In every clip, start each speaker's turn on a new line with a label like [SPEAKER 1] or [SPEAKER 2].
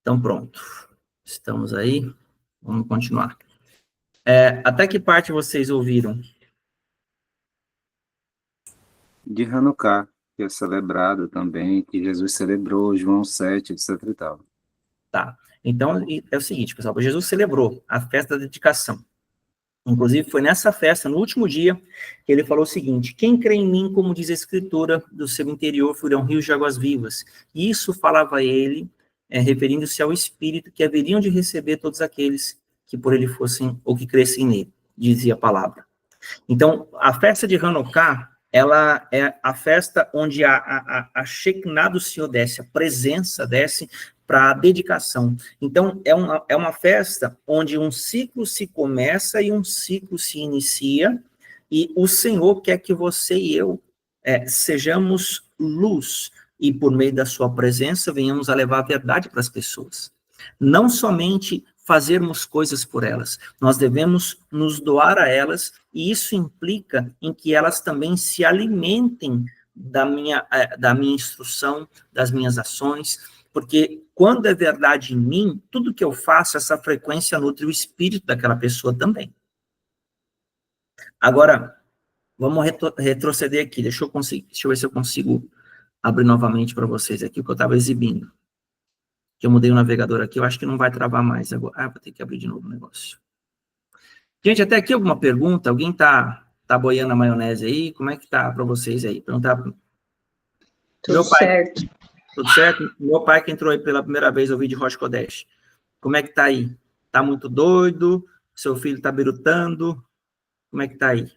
[SPEAKER 1] Então, pronto. Estamos aí. Vamos continuar. Até que parte vocês ouviram?
[SPEAKER 2] De Hanukkah, que é celebrado também, que Jesus celebrou, João 7, etc e tal.
[SPEAKER 1] Tá. Então, é o seguinte, pessoal. Jesus celebrou a festa da dedicação. Inclusive, foi nessa festa, no último dia, que ele falou o seguinte: quem crê em mim, como diz a Escritura, do seu interior fluirão rios de águas vivas. E isso falava ele, referindo-se ao Espírito, que haveriam de receber todos aqueles que por ele fossem, ou que crescem nele, dizia a palavra. Então, a festa de Hanukkah, ela é a festa onde a Shekinah do Senhor desce, a presença desce para a dedicação. Então, é uma festa onde um ciclo se começa e um ciclo se inicia, e o Senhor quer que você e eu sejamos luz, e por meio da sua presença venhamos a levar a verdade para as pessoas. Não somente fazermos coisas por elas, nós devemos nos doar a elas, e isso implica em que elas também se alimentem da minha instrução, das minhas ações, porque quando é verdade em mim, tudo que eu faço, essa frequência nutre o espírito daquela pessoa também. Agora, vamos retroceder aqui, deixa eu ver se eu consigo abrir novamente para vocês aqui o que eu estava exibindo. Que eu mudei o navegador aqui, eu acho que não vai travar mais agora. Vou ter que abrir de novo o negócio. Gente, até aqui alguma pergunta? Alguém tá boiando a maionese aí? Como é que tá para vocês aí? Perguntar.
[SPEAKER 3] Tudo certo.
[SPEAKER 1] Tudo certo? Meu pai que entrou aí pela primeira vez, ouvi de Rosh Kodesh. Como é que tá aí? Tá muito doido? Seu filho tá birutando? Como é que tá aí?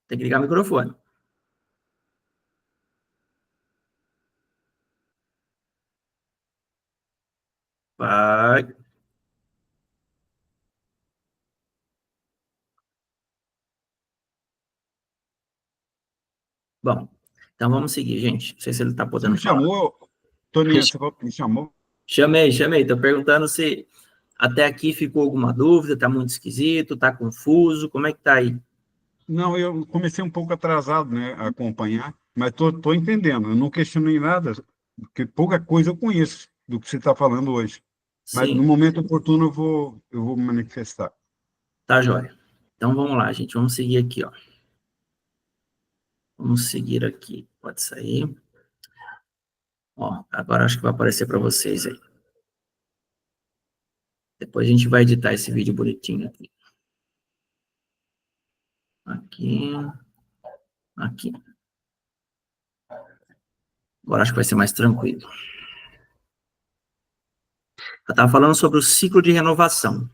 [SPEAKER 1] Tem que ligar o microfone. Vai. Bom, então vamos seguir, gente. Não sei se ele está podendo
[SPEAKER 4] falar. Você me chamou, Toninho, você me chamou?
[SPEAKER 1] Chamei. Estou perguntando se até aqui ficou alguma dúvida, está muito esquisito, está confuso, como é que está aí?
[SPEAKER 4] Não, eu comecei um pouco atrasado, né, a acompanhar, mas estou entendendo, eu não questionei nada, porque pouca coisa eu conheço do que você está falando hoje.
[SPEAKER 1] Sim.
[SPEAKER 4] Mas no momento oportuno eu vou me manifestar.
[SPEAKER 1] Tá, joia. Então vamos lá, gente, vamos seguir aqui, ó. Vamos seguir aqui, pode sair. Ó, agora acho que vai aparecer para vocês aí. Depois a gente vai editar esse vídeo bonitinho aqui. Aqui. Agora acho que vai ser mais tranquilo. Eu estava falando sobre o ciclo de renovação.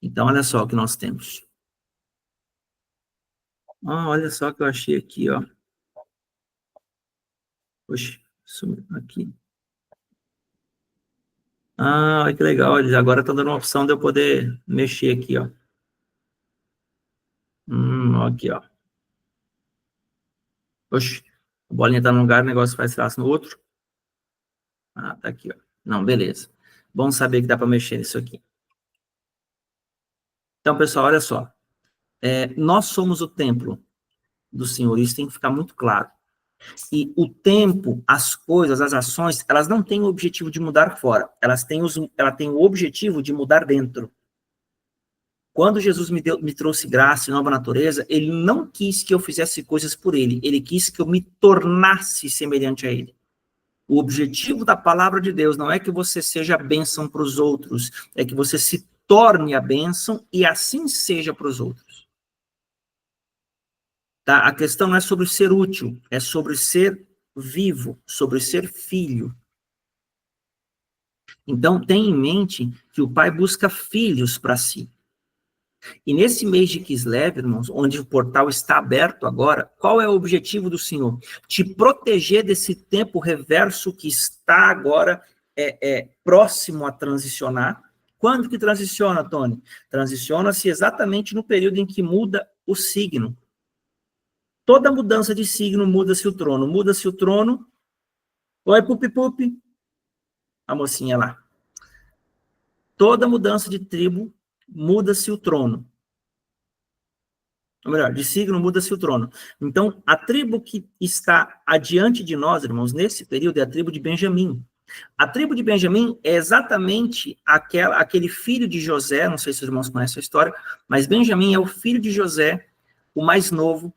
[SPEAKER 1] Então, olha só o que nós temos. Olha só o que eu achei aqui, ó. Poxa, sumiu aqui. Olha que legal. Eles agora estão dando uma opção de eu poder mexer aqui, ó. Aqui, ó. Oxe, a bolinha tá num lugar, o negócio faz traço no outro. Tá aqui, ó. Não, beleza. Bom saber que dá para mexer nisso aqui. Então, pessoal, olha só. Nós somos o templo do Senhor, isso tem que ficar muito claro. E o tempo, as coisas, as ações, elas não têm o objetivo de mudar fora, ela tem o objetivo de mudar dentro. Quando Jesus me trouxe graça e nova natureza, ele não quis que eu fizesse coisas por ele, ele quis que eu me tornasse semelhante a ele. O objetivo da palavra de Deus não é que você seja bênção para os outros, é que você se torne a bênção e assim seja para os outros. Tá? A questão não é sobre ser útil, é sobre ser vivo, sobre ser filho. Então, tenha em mente que o Pai busca filhos para si. E nesse mês de Kislev, irmãos, onde o portal está aberto agora, qual é o objetivo do Senhor? Te proteger desse tempo reverso que está agora próximo a transicionar. Quando que transiciona, Tony? Transiciona-se exatamente no período em que muda o signo. Toda mudança de signo muda-se o trono. Muda-se o trono. Oi, a mocinha lá. Toda mudança de tribo, muda-se o trono. Ou melhor, de signo muda-se o trono. Então, a tribo que está adiante de nós, irmãos, nesse período, é a tribo de Benjamim. A tribo de Benjamim é exatamente aquele filho de José, não sei se os irmãos conhecem a história, mas Benjamim é o filho de José, o mais novo,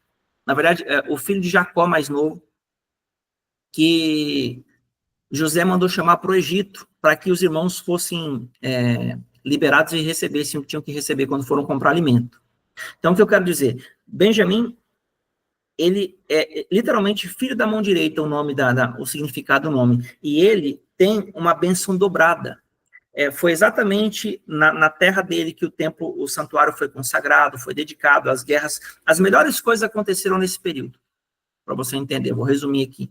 [SPEAKER 1] na verdade, é o filho de Jacó mais novo, que José mandou chamar para o Egito, para que os irmãos fossem liberados e recebessem o que tinham que receber quando foram comprar alimento. Então, o que eu quero dizer? Benjamim, ele é literalmente filho da mão direita, o nome o significado do nome, e ele tem uma bênção dobrada. Foi exatamente na terra dele que o santuário foi consagrado, foi dedicado às guerras. As melhores coisas aconteceram nesse período, para você entender, vou resumir aqui.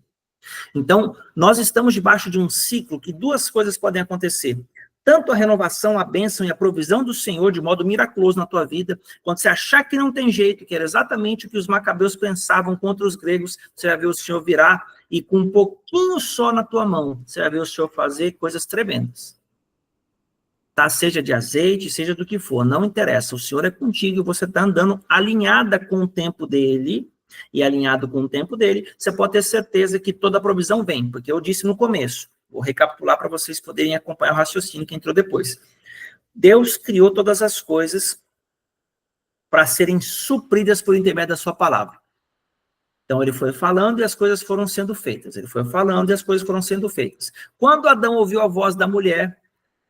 [SPEAKER 1] Então, nós estamos debaixo de um ciclo que duas coisas podem acontecer. Tanto a renovação, a bênção e a provisão do Senhor de modo miraculoso na tua vida, quando você achar que não tem jeito, que era exatamente o que os macabeus pensavam contra os gregos, você vai ver o Senhor virar e com um pouquinho só na tua mão, você vai ver o Senhor fazer coisas tremendas. Tá? Seja de azeite, seja do que for, não interessa, o Senhor é contigo e você está andando alinhada com o tempo dele, e alinhado com o tempo dele, você pode ter certeza que toda a provisão vem, porque eu disse no começo, vou recapitular para vocês poderem acompanhar o raciocínio que entrou depois. Deus criou todas as coisas para serem supridas por intermédio da sua palavra. Então, ele foi falando e as coisas foram sendo feitas. Ele foi falando e as coisas foram sendo feitas. Quando Adão ouviu a voz da mulher,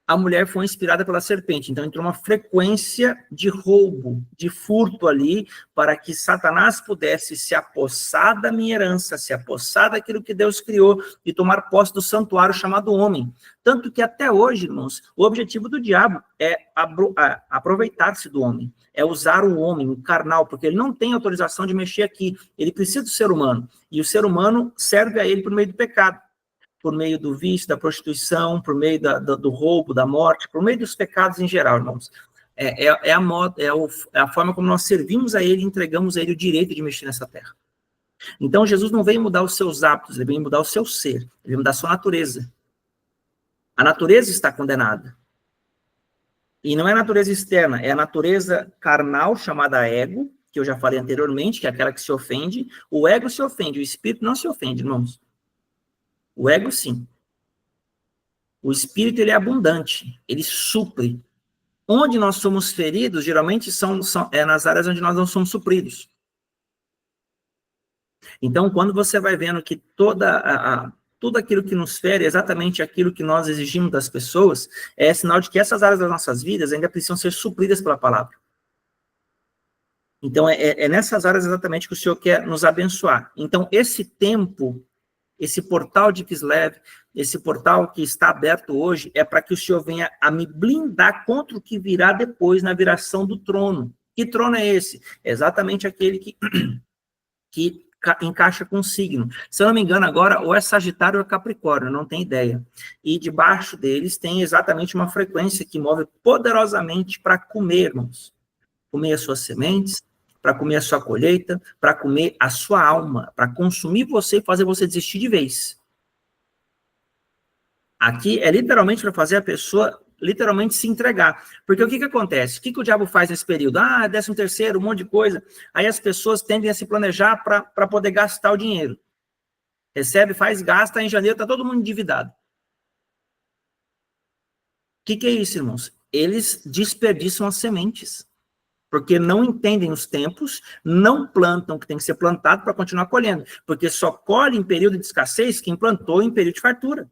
[SPEAKER 1] a mulher foi inspirada pela serpente. Então, entrou uma frequência de roubo, de furto ali, para que Satanás pudesse se apossar da minha herança, se apossar daquilo que Deus criou e tomar posse do santuário chamado homem. Tanto que até hoje, irmãos, o objetivo do diabo é aproveitar-se do homem, é usar o homem, o carnal, porque ele não tem autorização de mexer aqui, ele precisa do ser humano, e o ser humano serve a ele por meio do pecado. Por meio do vício, da prostituição, por meio do roubo, da morte, por meio dos pecados em geral, irmãos. É a forma como nós servimos a ele e entregamos a ele o direito de mexer nessa terra. Então, Jesus não veio mudar os seus hábitos, ele veio mudar o seu ser, ele veio mudar a sua natureza. A natureza está condenada. E não é a natureza externa, é a natureza carnal, chamada ego, que eu já falei anteriormente, que é aquela que se ofende. O ego se ofende, o espírito não se ofende, irmãos. O ego, sim. O espírito, ele é abundante, ele supre. Onde nós somos feridos, geralmente é nas áreas onde nós não somos supridos. Então, quando você vai vendo que tudo aquilo que nos fere é exatamente aquilo que nós exigimos das pessoas, é sinal de que essas áreas das nossas vidas ainda precisam ser supridas pela palavra. Então, é nessas áreas exatamente que o Senhor quer nos abençoar. Então, esse tempo, esse portal de Kislev, esse portal que está aberto hoje, é para que o Senhor venha a me blindar contra o que virá depois na viração do trono. Que trono é esse? É exatamente aquele que encaixa com o signo. Se eu não me engano agora, ou é Sagitário ou é Capricórnio, não tenho ideia. E debaixo deles tem exatamente uma frequência que move poderosamente para comer, irmãos. Comer as suas sementes, para comer a sua colheita, para comer a sua alma, para consumir você e fazer você desistir de vez. Aqui é literalmente para fazer a pessoa literalmente se entregar. Porque o que acontece? O que o diabo faz nesse período? 13º, um monte de coisa. Aí as pessoas tendem a se planejar para poder gastar o dinheiro. Recebe, faz, gasta, em janeiro está todo mundo endividado. O que é isso, irmãos? Eles desperdiçam as sementes. Porque não entendem os tempos, não plantam o que tem que ser plantado para continuar colhendo. Porque só colhe em período de escassez quem plantou em período de fartura.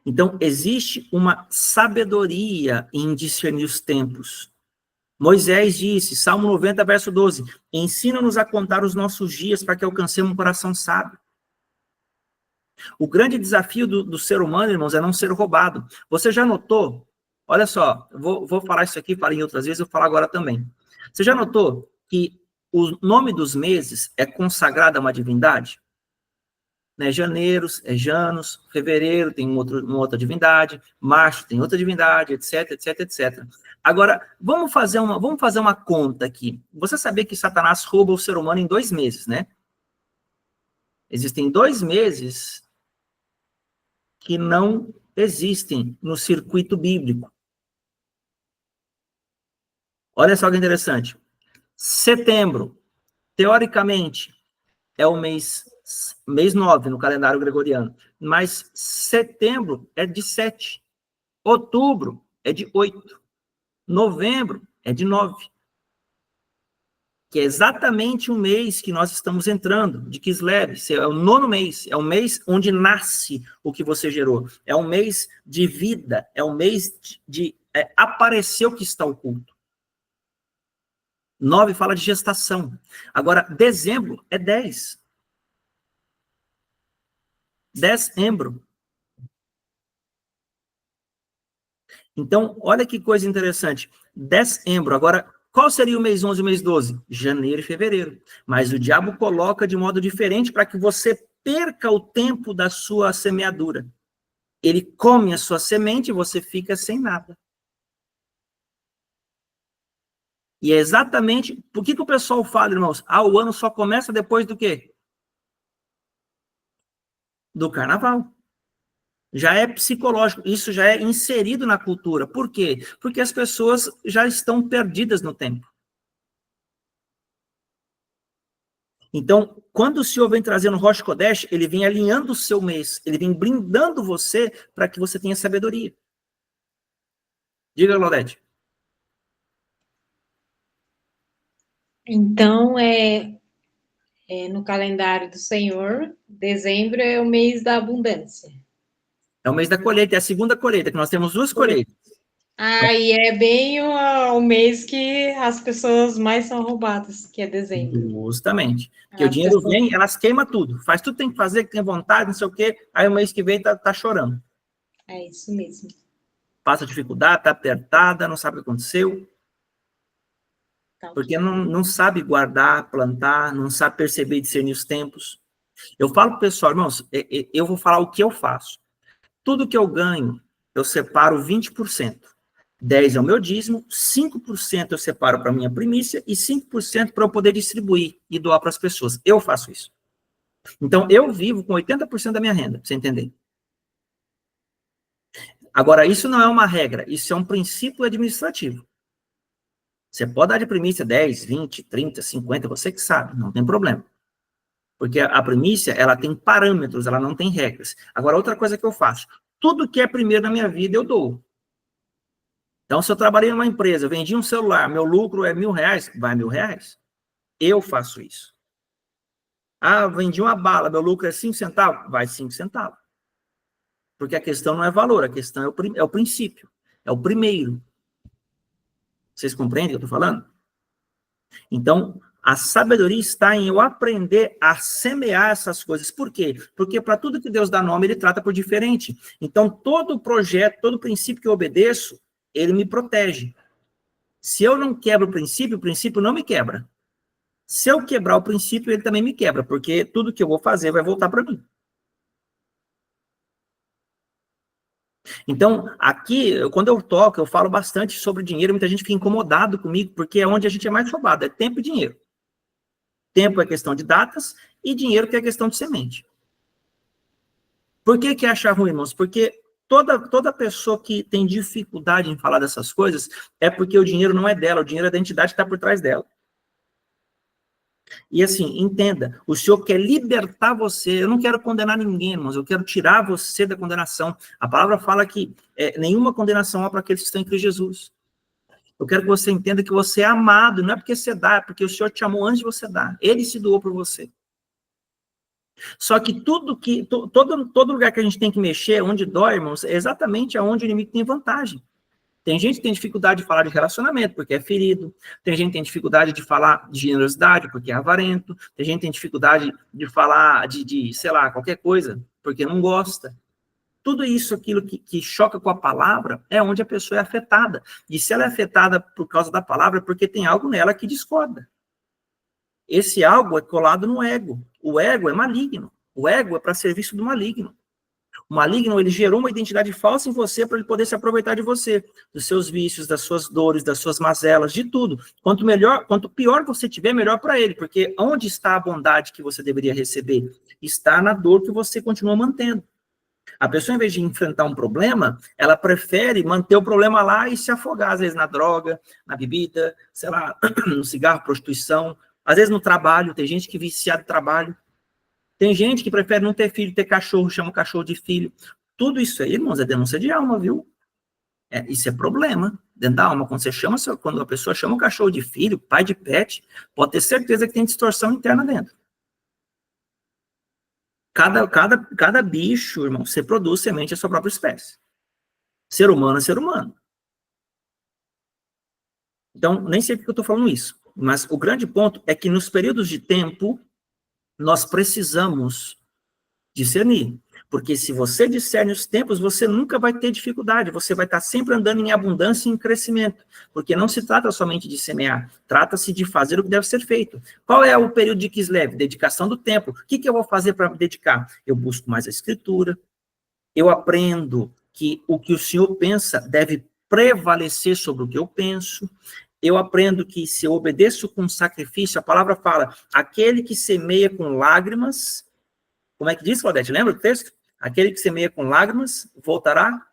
[SPEAKER 1] Então, existe uma sabedoria em discernir os tempos. Moisés disse, Salmo 90, verso 12, ensina-nos a contar os nossos dias para que alcancemos um coração sábio. O grande desafio do ser humano, irmãos, é não ser roubado. Você já notou? Olha só, vou falar isso aqui, falei em outras vezes, eu vou falar agora também. Você já notou que o nome dos meses é consagrado a uma divindade? Né? Janeiro é Janus, fevereiro tem uma outra divindade, março tem outra divindade, etc, etc, etc. Agora, vamos fazer uma conta aqui. Você sabia que Satanás rouba o ser humano em 2 meses, né? Existem 2 meses que não existem no circuito bíblico. Olha só que interessante. Setembro, teoricamente, é o mês 9 no calendário gregoriano, mas setembro é de 7, outubro é de 8, novembro é de 9, que é exatamente o mês que nós estamos entrando, de Kislev, é o 9º mês, é o mês onde nasce o que você gerou, é um mês de vida, é um mês de aparecer o que está oculto. 9 fala de gestação. Agora, dezembro é 10. Dezembro. Então, olha que coisa interessante. Dezembro. Agora, qual seria o mês 11 e o mês 12? Janeiro e fevereiro. Mas o diabo coloca de modo diferente para que você perca o tempo da sua semeadura. Ele come a sua semente e você fica sem nada. E é exatamente... Por que o pessoal fala, irmãos? O ano só começa depois do quê? Do carnaval. Já é psicológico, isso já é inserido na cultura. Por quê? Porque as pessoas já estão perdidas no tempo. Então, quando o Senhor vem trazendo Rosh Kodesh, ele vem alinhando o seu mês, ele vem blindando você para que você tenha sabedoria. Diga, Lorete.
[SPEAKER 3] Então, no calendário do Senhor, dezembro é o mês da abundância.
[SPEAKER 1] É o mês da colheita, é a segunda colheita, que nós temos 2 colheitas.
[SPEAKER 3] E é bem o mês que as pessoas mais são roubadas, que é dezembro.
[SPEAKER 1] Justamente. Porque o dinheiro vem, elas queimam tudo. Faz tudo que tem que fazer, que tem vontade, não sei o quê. Aí o mês que vem tá chorando.
[SPEAKER 3] É isso mesmo.
[SPEAKER 1] Passa dificuldade, tá apertada, não sabe o que aconteceu. Porque não sabe guardar, plantar, não sabe perceber e discernir os tempos. Eu falo para o pessoal, irmãos, eu vou falar o que eu faço. Tudo que eu ganho, eu separo 20%. 10% é o meu dízimo, 5% eu separo para a minha primícia e 5% para eu poder distribuir e doar para as pessoas. Eu faço isso. Então, eu vivo com 80% da minha renda, para você entender. Agora, isso não é uma regra, isso é um princípio administrativo. Você pode dar de primícia 10, 20, 30, 50, você que sabe, não tem problema. Porque a primícia, ela tem parâmetros, ela não tem regras. Agora, outra coisa que eu faço, tudo que é primeiro na minha vida, eu dou. Então, se eu trabalhei numa empresa, vendi um celular, meu lucro é R$1.000, vai R$1.000. Eu faço isso. Vendi uma bala, meu lucro é 5 centavos, vai 5 centavos. Porque a questão não é valor, a questão é o princípio, é o primeiro. Vocês compreendem o que eu estou falando? Então, a sabedoria está em eu aprender a semear essas coisas. Por quê? Porque para tudo que Deus dá nome, ele trata por diferente. Então, todo projeto, todo princípio que eu obedeço, ele me protege. Se eu não quebro o princípio não me quebra. Se eu quebrar o princípio, ele também me quebra, porque tudo que eu vou fazer vai voltar para mim. Então, aqui, quando eu toco, eu falo bastante sobre dinheiro, muita gente fica incomodado comigo, porque é onde a gente é mais roubado, é tempo e dinheiro. Tempo é questão de datas, e dinheiro que é questão de semente. Por que achar ruim, irmãos? Porque toda pessoa que tem dificuldade em falar dessas coisas, é porque o dinheiro não é dela, o dinheiro é da entidade que está por trás dela. E assim, entenda, o Senhor quer libertar você, eu não quero condenar ninguém, irmãos, eu quero tirar você da condenação. A palavra fala que nenhuma condenação há para aqueles que estão em Cristo Jesus. Eu quero que você entenda que você é amado, não é porque você dá, é porque o Senhor te amou antes de você dar. Ele se doou por você. Só que todo lugar que a gente tem que mexer, onde dói, irmãos, é exatamente aonde o inimigo tem vantagem. Tem gente que tem dificuldade de falar de relacionamento, porque é ferido. Tem gente que tem dificuldade de falar de generosidade, porque é avarento. Tem gente que tem dificuldade de falar sei lá, qualquer coisa, porque não gosta. Tudo isso, aquilo que choca com a palavra, é onde a pessoa é afetada. E se ela é afetada por causa da palavra, é porque tem algo nela que discorda. Esse algo é colado no ego. O ego é maligno. O ego é para serviço do maligno. O maligno, ele gerou uma identidade falsa em você para ele poder se aproveitar de você, dos seus vícios, das suas dores, das suas mazelas, de tudo. Quanto pior você tiver, melhor para ele, porque onde está a bondade que você deveria receber? Está na dor que você continua mantendo. A pessoa, em vez de enfrentar um problema, ela prefere manter o problema lá e se afogar, às vezes, na droga, na bebida, sei lá, no cigarro, prostituição, às vezes no trabalho. Tem gente que vicia no trabalho. Tem gente que prefere não ter filho, ter cachorro, chama o cachorro de filho. Tudo isso aí, irmãos, é denúncia de alma, viu? Isso é problema dentro da alma. Quando a pessoa chama o cachorro de filho, pai de pet, pode ter certeza que tem distorção interna dentro. Cada bicho, irmão, você produz semente da sua própria espécie. Ser humano é ser humano. Então, nem sei porque eu estou falando isso, mas o grande ponto é que nos períodos de tempo, nós precisamos discernir. Porque se você discerne os tempos, você nunca vai ter dificuldade, você vai estar sempre andando em abundância e em crescimento. Porque não se trata somente de semear, trata-se de fazer o que deve ser feito. Qual é o período de Kislev? Dedicação do tempo. O que eu vou fazer para me dedicar? Eu busco mais a escritura, eu aprendo que o Senhor pensa deve prevalecer sobre o que eu penso, eu aprendo que se eu obedeço com sacrifício, a palavra fala, aquele que semeia com lágrimas, como é que diz, Claudete? Lembra do texto? Aquele que semeia com lágrimas, voltará?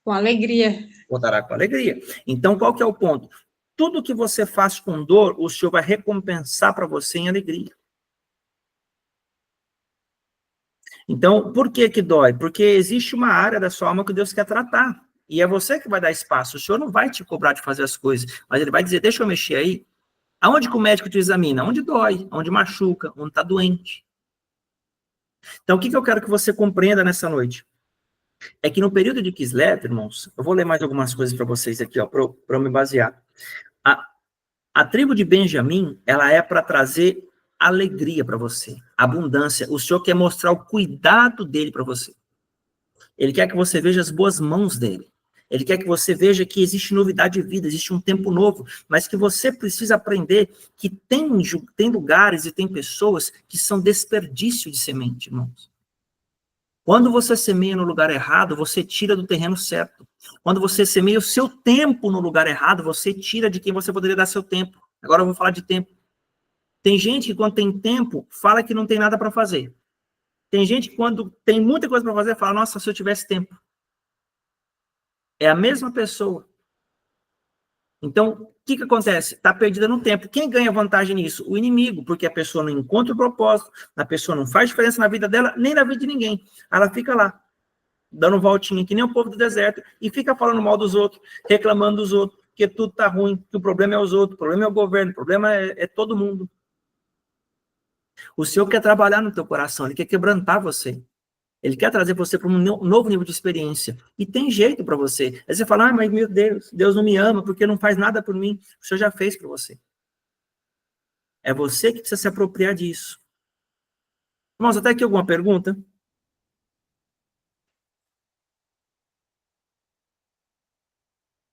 [SPEAKER 3] Com alegria.
[SPEAKER 1] Voltará com alegria. Então, qual que é o ponto? Tudo que você faz com dor, o Senhor vai recompensar para você em alegria. Então, por que que dói? Porque existe uma área da sua alma que Deus quer tratar. E é você que vai dar espaço. O Senhor não vai te cobrar de fazer as coisas, mas Ele vai dizer, deixa eu mexer aí. Aonde que o médico te examina? Onde dói, onde machuca, onde está doente. Então, o que eu quero que você compreenda nessa noite? É que no período de Kislev, irmãos, eu vou ler mais algumas coisas para vocês aqui, para eu me basear. A tribo de Benjamim, ela é para trazer alegria para você, abundância. O Senhor quer mostrar o cuidado dele para você. Ele quer que você veja as boas mãos dele. Ele quer que você veja que existe novidade de vida, existe um tempo novo, mas que você precisa aprender que tem lugares e tem pessoas que são desperdício de semente, irmãos. Quando você semeia no lugar errado, você tira do terreno certo. Quando você semeia o seu tempo no lugar errado, você tira de quem você poderia dar seu tempo. Agora eu vou falar de tempo. Tem gente que quando tem tempo, fala que não tem nada para fazer. Tem gente que quando tem muita coisa para fazer, fala, nossa, se eu tivesse tempo. É a mesma pessoa. Então, o que acontece? Está perdida no tempo. Quem ganha vantagem nisso? O inimigo, porque a pessoa não encontra o propósito, a pessoa não faz diferença na vida dela, nem na vida de ninguém. Ela fica lá, dando voltinha, que nem o povo do deserto, e fica falando mal dos outros, reclamando dos outros, que tudo está ruim, que o problema é os outros, o problema é o governo, o problema é todo mundo. O Senhor quer trabalhar no teu coração, Ele quer quebrantar você. Ele quer trazer você para um novo nível de experiência. E tem jeito para você. Aí você fala, mas meu Deus, Deus não me ama porque não faz nada por mim. O Senhor já fez para você. É você que precisa se apropriar disso. Irmãos, até aqui alguma pergunta?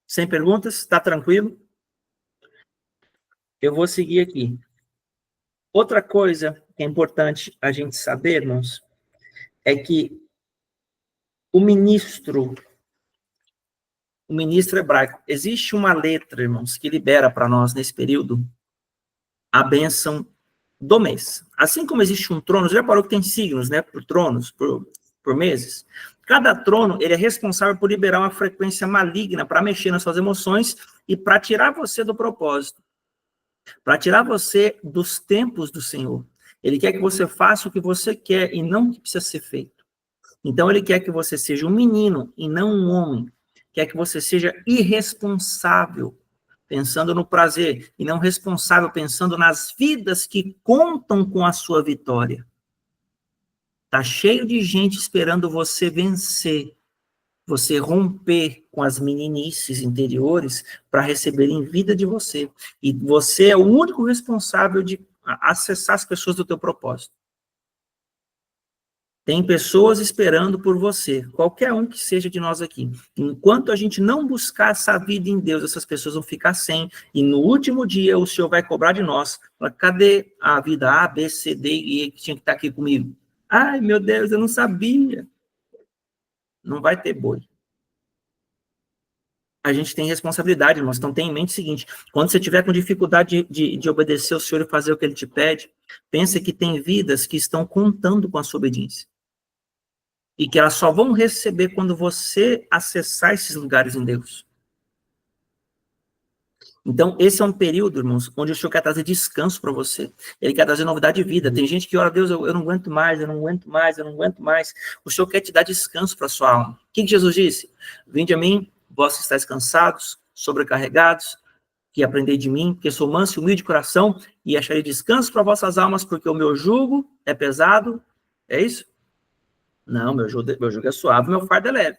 [SPEAKER 1] Sem perguntas? Está tranquilo? Eu vou seguir aqui. Outra coisa que é importante a gente saber, irmãos, é que o ministro hebraico, existe uma letra, irmãos, que libera para nós nesse período a bênção do mês. Assim como existe um trono, você já parou que tem signos, né, por tronos, por meses? Cada trono, ele é responsável por liberar uma frequência maligna para mexer nas suas emoções e para tirar você do propósito, para tirar você dos tempos do Senhor. Ele quer que você faça o que você quer e não o que precisa ser feito. Então, ele quer que você seja um menino e não um homem. Quer que você seja irresponsável, pensando no prazer, e não responsável, pensando nas vidas que contam com a sua vitória. Está cheio de gente esperando você vencer, você romper com as meninices interiores para receberem vida de você. E você é o único responsável de acessar as pessoas do teu propósito. Tem pessoas esperando por você, qualquer um que seja de nós aqui. Enquanto a gente não buscar essa vida em Deus, essas pessoas vão ficar sem, e no último dia o Senhor vai cobrar de nós. Cadê a vida A, B, C, D e E que tinha que estar aqui comigo? Ai, meu Deus, eu não sabia. Não vai ter boi. A gente tem responsabilidade, irmãos. Então, tenha em mente o seguinte, quando você tiver com dificuldade de obedecer ao Senhor e fazer o que Ele te pede, pense que tem vidas que estão contando com a sua obediência. E que elas só vão receber quando você acessar esses lugares em Deus. Então, esse é um período, irmãos, onde o Senhor quer trazer descanso para você. Ele quer trazer novidade de vida. Tem gente que ora, Deus, eu não aguento mais, eu não aguento mais, eu não aguento mais. O Senhor quer te dar descanso para a sua alma. O que Jesus disse? Vinde a mim, vós que estáis cansados, sobrecarregados, que aprendei de mim, porque sou manso e humilde de coração, e acharei descanso para vossas almas, porque o meu jugo é pesado. É isso? Não, meu jugo é suave, meu fardo é leve.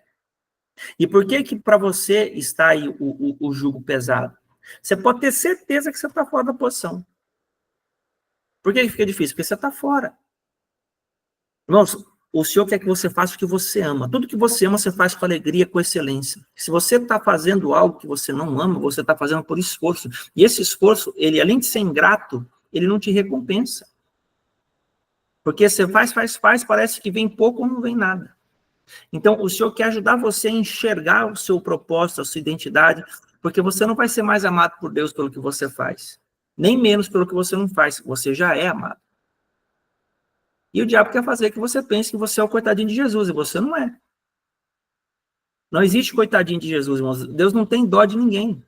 [SPEAKER 1] E por que para você está aí o jugo pesado? Você pode ter certeza que você está fora da posição. Por que fica difícil? Porque você está fora. Irmãos, o Senhor quer que você faça o que você ama. Tudo que você ama, você faz com alegria, com excelência. Se você está fazendo algo que você não ama, você está fazendo por esforço. E esse esforço, ele, além de ser ingrato, ele não te recompensa. Porque você faz, parece que vem pouco ou não vem nada. Então, o Senhor quer ajudar você a enxergar o seu propósito, a sua identidade, porque você não vai ser mais amado por Deus pelo que você faz, nem menos pelo que você não faz, você já é amado. E o diabo quer fazer que você pense que você é o coitadinho de Jesus, e você não é. Não existe coitadinho de Jesus, irmãos. Deus não tem dó de ninguém.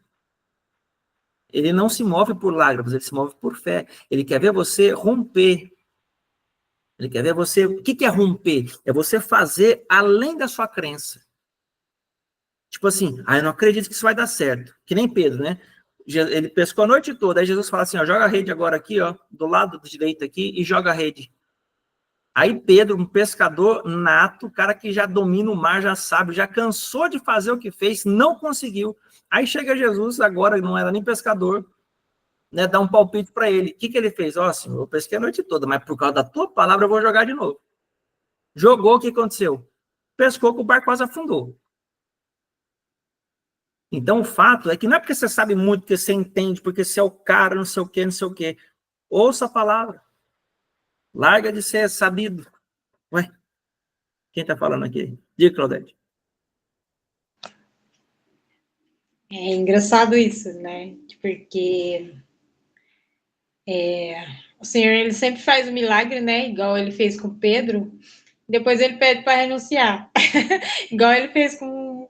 [SPEAKER 1] Ele não se move por lágrimas, ele se move por fé. Ele quer ver você romper. Ele quer ver você... O que é romper? É você fazer além da sua crença. Tipo assim, eu não acredito que isso vai dar certo. Que nem Pedro, né? Ele pescou a noite toda, aí Jesus fala assim, ó, joga a rede agora aqui, ó, do lado direito aqui, e joga a rede. Aí Pedro, um pescador nato, cara que já domina o mar, já sabe, já cansou de fazer o que fez, não conseguiu. Aí chega Jesus, agora não era nem pescador, né, dá um palpite para ele. O que ele fez? Ó, Senhor, eu pesquei a noite toda, mas por causa da tua palavra eu vou jogar de novo. Jogou, o que aconteceu? Pescou que o barco quase afundou. Então, o fato é que não é porque você sabe muito, porque você entende, porque você é o cara, não sei o quê, não sei o quê. Ouça a palavra. Larga de ser sabido. Ué, quem está falando aqui? Diga, Claudete.
[SPEAKER 3] É engraçado isso, né? Porque o Senhor, ele sempre faz um milagre, né? Igual ele fez com Pedro. Depois ele pede para renunciar. Igual ele fez com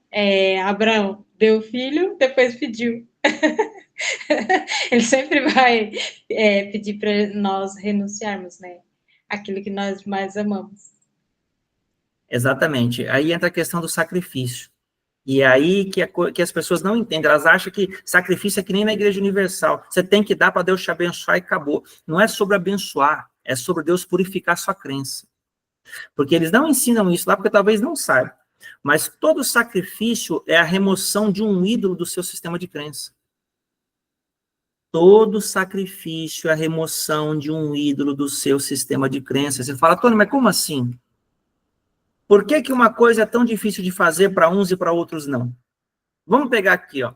[SPEAKER 3] Abraão. Deu o filho, depois pediu. Ele sempre vai pedir para nós renunciarmos, né? Aquilo que nós mais amamos.
[SPEAKER 1] Exatamente. Aí entra a questão do sacrifício. E é aí que as pessoas não entendem. Elas acham que sacrifício é que nem na Igreja Universal. Você tem que dar para Deus te abençoar e acabou. Não é sobre abençoar, é sobre Deus purificar sua crença. Porque eles não ensinam isso lá, porque talvez não saibam. Mas todo sacrifício é a remoção de um ídolo do seu sistema de crença. Todo sacrifício é a remoção de um ídolo do seu sistema de crença. Você fala, Tony, mas como assim? Por que uma coisa é tão difícil de fazer para uns e para outros não? Vamos pegar aqui, ó.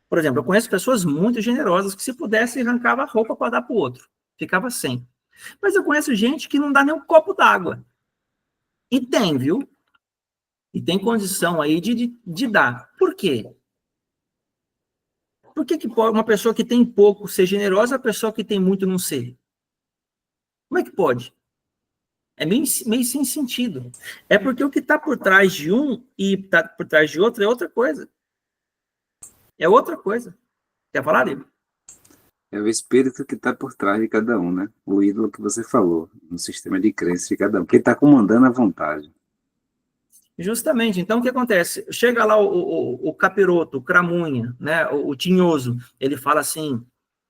[SPEAKER 1] Por exemplo, eu conheço pessoas muito generosas que se pudesse arrancava a roupa para dar para o outro. Ficava sem. Mas eu conheço gente que não dá nem um copo d'água. E tem, viu? E tem condição aí de dar. Por quê? Por que pode uma pessoa que tem pouco ser generosa e a pessoa que tem muito não ser? Como é que pode? É meio sem sentido. É porque o que está por trás de um e está por trás de outro é outra coisa. É outra coisa. Quer falar, Libre?
[SPEAKER 2] É o espírito que está por trás de cada um, né? O ídolo que você falou, no sistema de crença de cada um, que está comandando a vontade.
[SPEAKER 1] Justamente. Então, o que acontece? Chega lá o capiroto, o cramunha, né? O tinhoso, ele fala assim,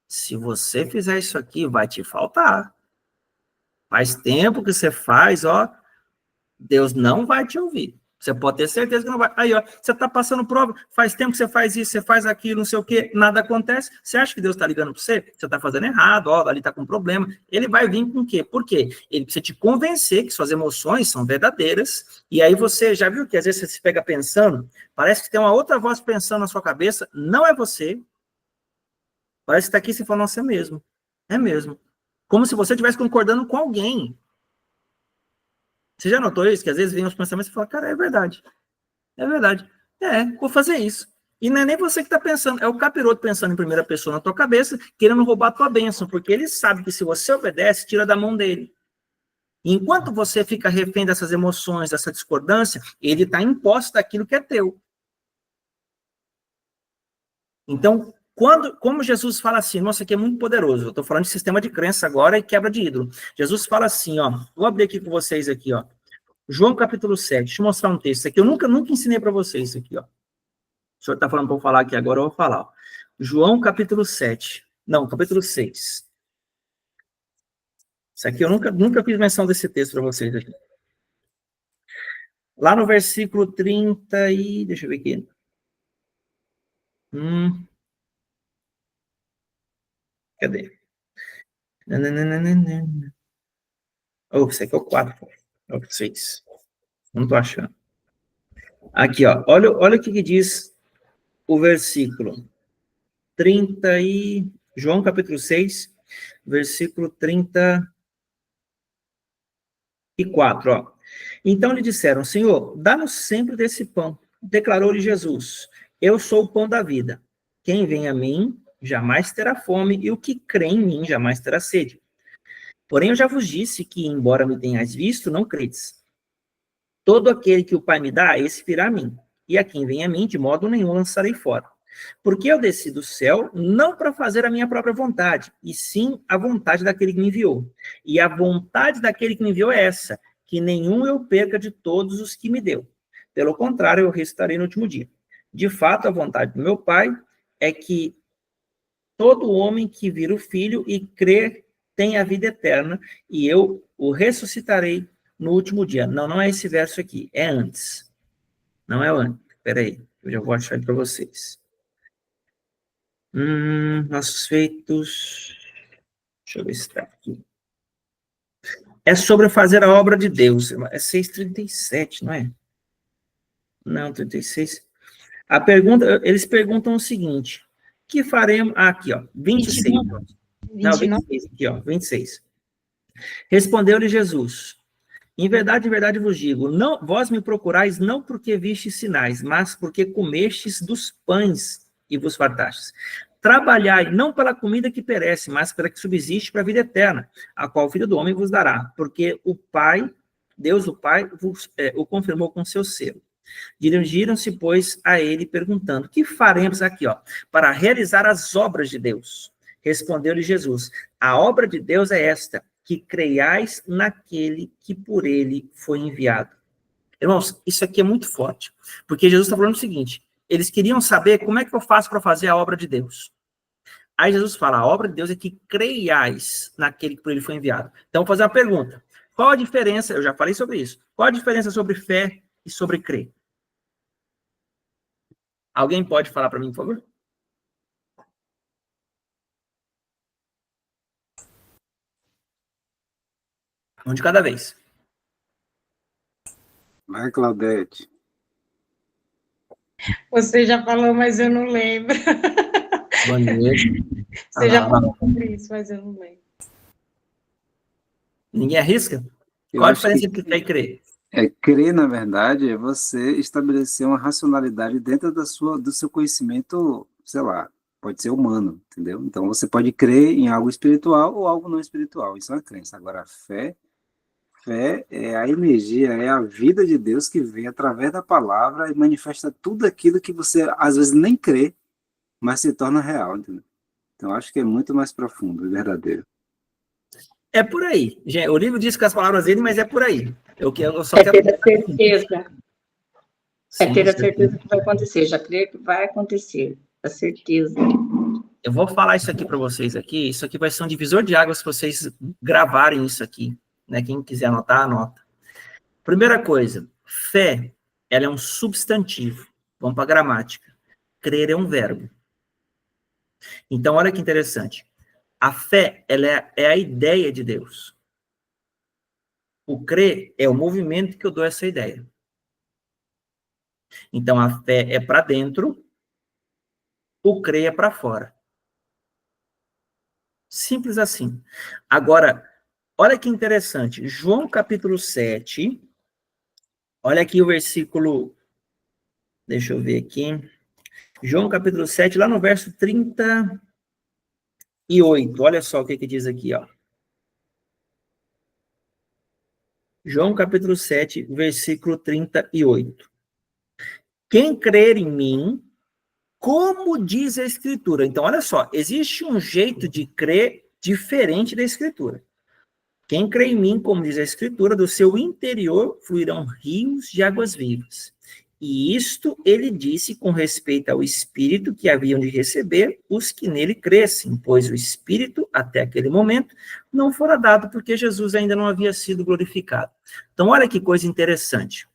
[SPEAKER 1] se você fizer isso aqui, vai te faltar. Faz tempo que você faz, ó, Deus não vai te ouvir. Você pode ter certeza que não vai. Aí, ó, você está passando prova, faz tempo que você faz isso, você faz aquilo, não sei o quê, nada acontece. Você acha que Deus está ligando para você? Você está fazendo errado, ó, ali está com problema. Ele vai vir com o quê? Por quê? Ele precisa te convencer que suas emoções são verdadeiras, e aí você já viu que às vezes você se pega pensando, parece que tem uma outra voz pensando na sua cabeça, não é você. Parece que está aqui e você fala, nossa, é mesmo. É mesmo. Como se você estivesse concordando com alguém. Você já notou isso? Que às vezes vem os pensamentos e fala, cara, é verdade. É verdade. Vou fazer isso. E não é nem você que está pensando, é o capiroto pensando em primeira pessoa na tua cabeça, querendo roubar a tua bênção, porque ele sabe que se você obedece, tira da mão dele. Enquanto você fica refém dessas emoções, dessa discordância, ele está em posse daquilo que é teu. Então, como Jesus fala assim, nossa, aqui é muito poderoso, eu estou falando de sistema de crença agora e quebra de ídolo. Jesus fala assim, ó, vou abrir aqui com vocês aqui, ó. João capítulo 7, deixa eu mostrar um texto aqui, eu nunca ensinei para vocês isso aqui, ó. O senhor está falando para eu falar aqui agora, eu vou falar, ó. João capítulo 7, não, capítulo 6. Isso aqui eu nunca fiz menção desse texto para vocês aqui. Lá no versículo 30 e... deixa eu ver aqui. Cadê? Oh, esse aqui é o 4. É o 6. Não estou achando. Aqui, ó. Olha o que diz o versículo 30 e... João capítulo 6, versículo 34, ó. Então lhe disseram, Senhor, dá-nos sempre desse pão. Declarou-lhe Jesus, eu sou o pão da vida. Quem vem a mim jamais terá fome, e o que crê em mim jamais terá sede. Porém, eu já vos disse que, embora me tenhais visto, não credes. Todo aquele que o Pai me dá, esse virá a mim. E a quem vem a mim, de modo nenhum lançarei fora. Porque eu desci do céu, não para fazer a minha própria vontade, e sim a vontade daquele que me enviou. E a vontade daquele que me enviou é essa, que nenhum eu perca de todos os que me deu. Pelo contrário, eu ressuscitarei no último dia. De fato, a vontade do meu Pai é que todo homem que vira o Filho e crê tem a vida eterna, e eu o ressuscitarei no último dia. Não é esse verso aqui, é antes. Não é o antes. Espera aí, eu já vou achar ele para vocês. Nossos feitos... Deixa eu ver se está aqui. É sobre fazer a obra de Deus. É 6:37, não é? Não, 36. A pergunta, eles perguntam o seguinte: que faremos... aqui, ó, 26.
[SPEAKER 3] 29.
[SPEAKER 1] Não, 26, aqui, ó, 26. Respondeu-lhe Jesus: em verdade vos digo, não, vós me procurais não porque vistes sinais, mas porque comestes dos pães e vos fartastes. Trabalhai não pela comida que perece, mas pela que subsiste para a vida eterna, a qual o Filho do Homem vos dará, porque o Pai, Deus o Pai, o confirmou com seu selo. Dirigiram-se, pois, a ele, perguntando, que faremos aqui, ó, para realizar as obras de Deus? Respondeu-lhe Jesus, a obra de Deus é esta, que creiais naquele que por ele foi enviado. Irmãos, isso aqui é muito forte, porque Jesus está falando o seguinte, eles queriam saber como é que eu faço para fazer a obra de Deus. Aí Jesus fala, a obra de Deus é que creiais naquele que por ele foi enviado. Então, vou fazer uma pergunta. Qual a diferença, eu já falei sobre isso, qual a diferença sobre fé e sobre crer? Alguém pode falar para mim, por favor? Um de cada vez.
[SPEAKER 2] Vai, Claudete.
[SPEAKER 3] Você já falou, mas eu não lembro.
[SPEAKER 1] Boa noite.
[SPEAKER 3] Você já falou sobre isso, mas eu não lembro.
[SPEAKER 1] Ninguém arrisca?
[SPEAKER 2] Eu
[SPEAKER 1] Qual a
[SPEAKER 2] acho
[SPEAKER 1] diferença
[SPEAKER 2] que
[SPEAKER 1] entre fé e crer?
[SPEAKER 2] crer, na verdade, é você estabelecer uma racionalidade dentro do seu conhecimento, sei lá, pode ser humano, entendeu? Então, você pode crer em algo espiritual ou algo não espiritual. Isso é uma crença. Agora, fé é a energia, é a vida de Deus que vem através da palavra e manifesta tudo aquilo que você, às vezes, nem crê, mas se torna real, entendeu? Então, acho que é muito mais profundo e verdadeiro.
[SPEAKER 1] É por aí. Gente, o livro diz com as palavras dele, mas é por aí. Eu só
[SPEAKER 5] É
[SPEAKER 1] quero...
[SPEAKER 5] ter a certeza.
[SPEAKER 1] Sim,
[SPEAKER 5] É ter a certeza que vai acontecer. Já crer que vai acontecer. A certeza.
[SPEAKER 1] Eu vou falar isso aqui para vocês aqui. Isso aqui vai ser um divisor de águas se vocês gravarem isso aqui. Né? Quem quiser anotar, anota. Primeira coisa, fé, ela é um substantivo. Vamos para a gramática. Crer é um verbo. Então, olha que interessante. A fé, ela é a ideia de Deus. O crer é o movimento que eu dou a essa ideia. Então, a fé é para dentro, o crer é para fora. Simples assim. Agora, olha que interessante. João capítulo 7, olha aqui o versículo, deixa eu ver aqui. João capítulo 7, lá no verso 38, olha só o que diz aqui, ó. João capítulo 7, versículo 38. Quem crer em mim, como diz a Escritura. Então, olha só, existe um jeito de crer diferente da Escritura. Quem crê em mim, como diz a Escritura, do seu interior fluirão rios de águas vivas. E isto ele disse com respeito ao Espírito que haviam de receber os que nele crescem, pois o Espírito, até aquele momento, não fora dado porque Jesus ainda não havia sido glorificado. Então, olha que coisa interessante.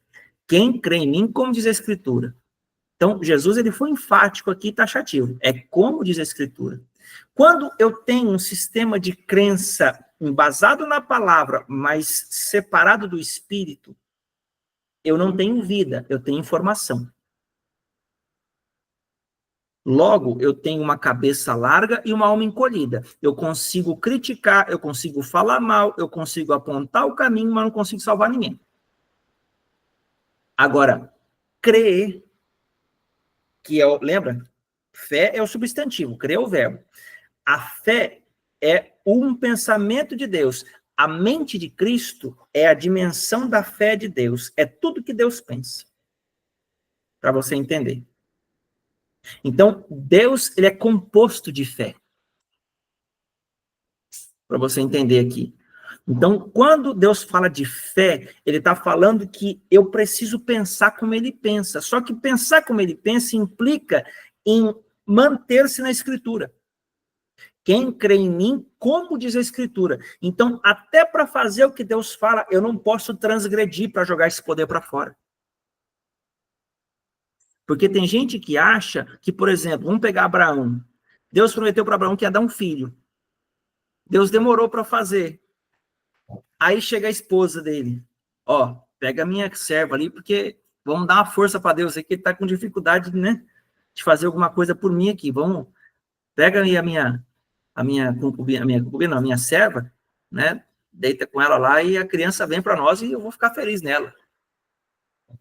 [SPEAKER 1] Quem crê em mim, como diz a Escritura. Então, Jesus ele foi enfático aqui, taxativo. É como diz a Escritura. Quando eu tenho um sistema de crença embasado na palavra, mas separado do Espírito, eu não tenho vida, eu tenho informação. Logo, eu tenho uma cabeça larga e uma alma encolhida. Eu consigo criticar, eu consigo falar mal, eu consigo apontar o caminho, mas não consigo salvar ninguém. Agora, crer, que é, lembra? Fé é o substantivo, crer é o verbo. A fé é um pensamento de Deus. A mente de Cristo é a dimensão da fé de Deus. É tudo que Deus pensa. Para você entender. Então, Deus ele é composto de fé. Para você entender aqui. Então, quando Deus fala de fé, ele está falando que eu preciso pensar como ele pensa. Só que pensar como ele pensa implica em manter-se na Escritura. Quem crê em mim, como diz a Escritura. Então, até para fazer o que Deus fala, eu não posso transgredir para jogar esse poder para fora. Porque tem gente que acha que, por exemplo, vamos pegar Abraão. Deus prometeu para Abraão que ia dar um filho. Deus demorou para fazer. Aí chega a esposa dele. Ó, pega a minha serva ali, porque vamos dar uma força para Deus aqui, que ele está com dificuldade, né, de fazer alguma coisa por mim aqui. Vamos, pega aí a minha concubina, a minha serva, né, deita com ela lá e a criança vem para nós e eu vou ficar feliz nela.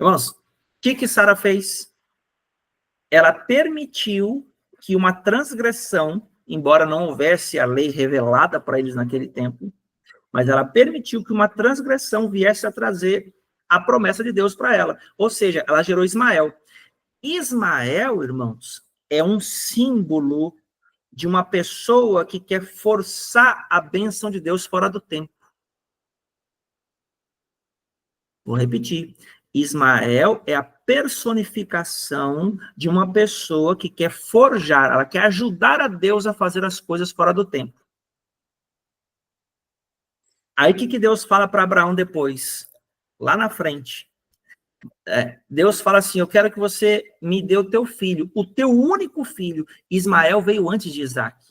[SPEAKER 1] Irmãos, o que Sara fez? Ela permitiu que uma transgressão, embora não houvesse a lei revelada para eles naquele tempo, mas ela permitiu que uma transgressão viesse a trazer a promessa de Deus para ela. Ou seja, ela gerou Ismael. Ismael, irmãos, é um símbolo de uma pessoa que quer forçar a bênção de Deus fora do tempo. Vou repetir. Ismael é a personificação de uma pessoa que quer forjar, ela quer ajudar a Deus a fazer as coisas fora do tempo. Aí o que Deus fala para Abraão depois? Lá na frente. Deus fala assim, eu quero que você me dê o teu filho, o teu único filho. Ismael veio antes de Isaac.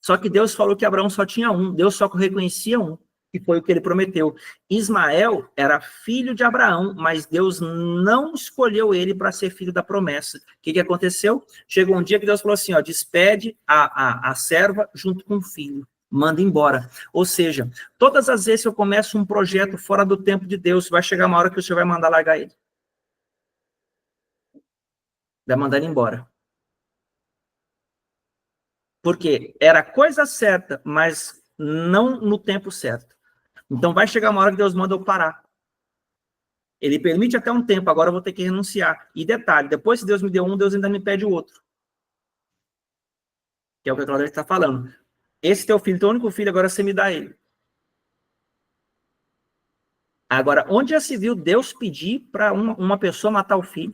[SPEAKER 1] Só que Deus falou que Abraão só tinha um, Deus só reconhecia um, que foi o que ele prometeu. Ismael era filho de Abraão, mas Deus não escolheu ele para ser filho da promessa. O que aconteceu? Chegou um dia que Deus falou assim, ó, despede a serva junto com o filho. Manda embora. Ou seja, todas as vezes que eu começo um projeto fora do tempo de Deus, vai chegar uma hora que o Senhor vai mandar largar ele. Vai mandar ele embora. Porque era a coisa certa, mas não no tempo certo. Então vai chegar uma hora que Deus manda eu parar. Ele permite até um tempo, agora eu vou ter que renunciar. E detalhe, depois que Deus me deu um, Deus ainda me pede o outro. Que é o que a Cláudia está falando. Esse teu filho, teu único filho, agora você me dá ele. Agora, onde já se viu Deus pedir para uma pessoa matar o filho?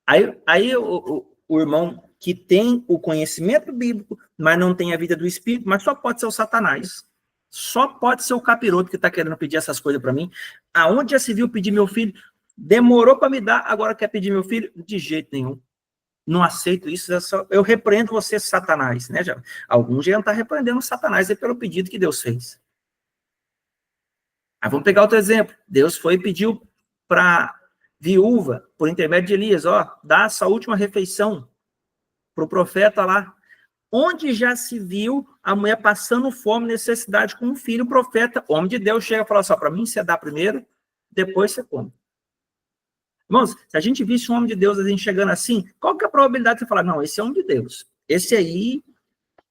[SPEAKER 1] Aí o irmão que tem o conhecimento bíblico, mas não tem a vida do Espírito, mas só pode ser o Satanás. Só pode ser o capiroto que está querendo pedir essas coisas para mim. Aonde já se viu pedir meu filho? Demorou para me dar, agora quer pedir meu filho? De jeito nenhum. Não aceito isso, eu repreendo você, Satanás, né? Alguns já estão repreendendo Satanás pelo pedido que Deus fez. Aí vamos pegar outro exemplo. Deus foi e pediu para viúva, por intermédio de Elias, ó, dá essa última refeição para o profeta lá. Onde já se viu a mulher passando fome, necessidade com um filho, o profeta, homem de Deus, chega e fala assim, para mim você dá primeiro, depois você come. Irmãos, se a gente visse um homem de Deus, a gente chegando assim, qual que é a probabilidade de você falar, não, esse é homem de Deus. Esse aí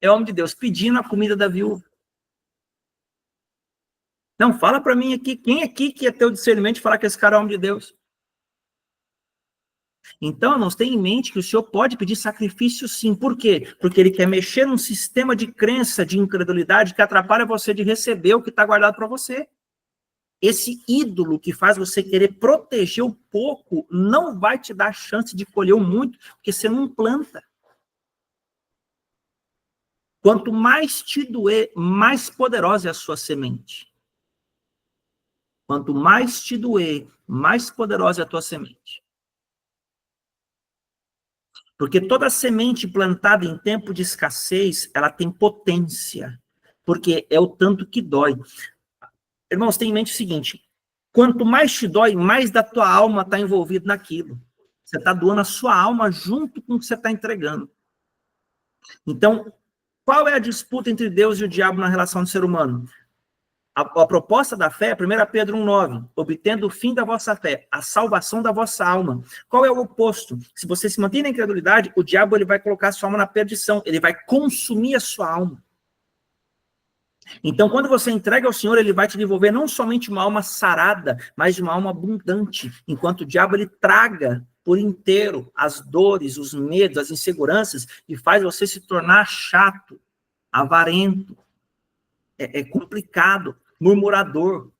[SPEAKER 1] é homem de Deus, pedindo a comida da viúva. Não, fala para mim aqui, quem aqui que ia ter o discernimento de falar que esse cara é homem de Deus? Então, irmãos, tenha em mente que o Senhor pode pedir sacrifício sim. Por quê? Porque ele quer mexer num sistema de crença, de incredulidade, que atrapalha você de receber o que está guardado para você. Esse ídolo que faz você querer proteger o pouco não vai te dar chance de colher o muito, porque você não planta. Quanto mais te doer, mais poderosa é a sua semente. Quanto mais te doer, mais poderosa é a tua semente. Porque toda semente plantada em tempo de escassez, ela tem potência. Porque é o tanto que dói. Irmãos, tenha em mente o seguinte, quanto mais te dói, mais da tua alma está envolvido naquilo. Você está doando a sua alma junto com o que você está entregando. Então, qual é a disputa entre Deus e o diabo na relação do ser humano? A proposta da fé, 1 Pedro 1,9, obtendo o fim da vossa fé, a salvação da vossa alma. Qual é o oposto? Se você se mantém na incredulidade, o diabo ele vai colocar a sua alma na perdição, ele vai consumir a sua alma. Então, quando você entrega ao Senhor, ele vai te devolver não somente uma alma sarada, mas uma alma abundante, enquanto o diabo ele traga por inteiro as dores, os medos, as inseguranças, e faz você se tornar chato, avarento, complicado, murmurador.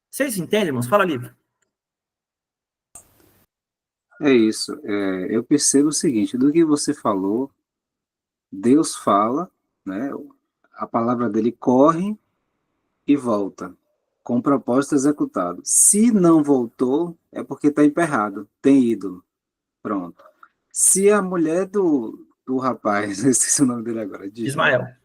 [SPEAKER 1] Vocês entendem, irmãos? Fala, Lívia.
[SPEAKER 2] É isso. Eu percebo o seguinte, do que você falou, Deus fala, né? A palavra dele corre e volta, com propósito executado. Se não voltou, é porque está emperrado, tem ídolo. Pronto. Se a mulher do rapaz, esqueci o nome dele agora.
[SPEAKER 1] Ismael.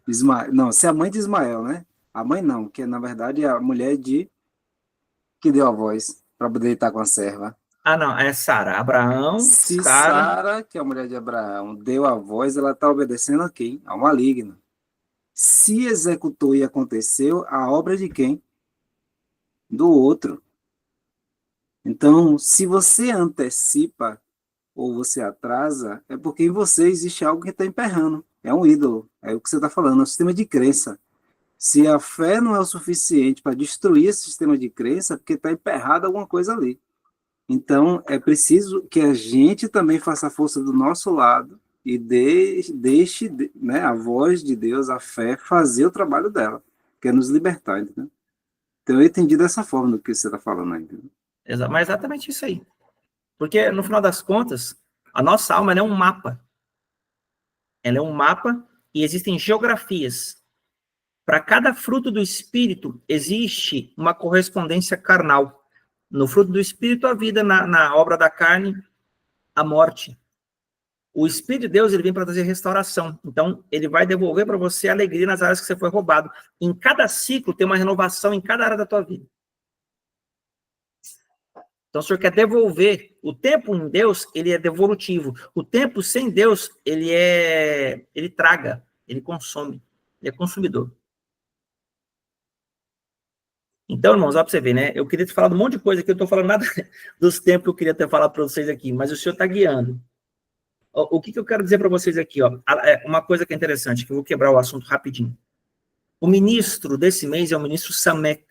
[SPEAKER 2] Não, se a mãe de Ismael, né? A mãe não, que na verdade é a mulher que deu a voz para poder estar com a serva.
[SPEAKER 1] Ah, não, é Sara. Abraão,
[SPEAKER 2] Se
[SPEAKER 1] Sara,
[SPEAKER 2] Sara, que é a mulher de Abraão, deu a voz, ela está obedecendo a quem? Ao maligno. Se executou e aconteceu, a obra de quem? Do outro. Então, se você antecipa ou você atrasa, é porque em você existe algo que está emperrando. É um ídolo. É o que você está falando, é um sistema de crença. Se a fé não é o suficiente para destruir esse sistema de crença, é porque está emperrado alguma coisa ali. Então, é preciso que a gente também faça a força do nosso lado e deixe, né, a voz de Deus, a fé, fazer o trabalho dela, que é nos libertar. Entendeu? Então, eu entendi dessa forma do que você está falando aí.
[SPEAKER 1] Mas exatamente isso aí. Porque, no final das contas, a nossa alma ela é um mapa. Ela é um mapa e existem geografias. Para cada fruto do Espírito, existe uma correspondência carnal. No fruto do Espírito, a vida, na obra da carne, a morte. O Espírito de Deus ele vem para trazer restauração. Então, ele vai devolver para você a alegria nas áreas que você foi roubado. Em cada ciclo, tem uma renovação em cada área da tua vida. Então, o Senhor quer devolver. O tempo em Deus, ele é devolutivo. O tempo sem Deus, ele traga, ele consome, ele é consumidor. Então, irmãos, ó para você ver, né? Eu queria ter falado um monte de coisa aqui, eu não estou falando nada dos tempos que eu queria ter falado para vocês aqui, mas o Senhor está guiando. O que eu quero dizer para vocês aqui, ó? Uma coisa que é interessante, que eu vou quebrar o assunto rapidinho. O ministro desse mês é o ministro Samek,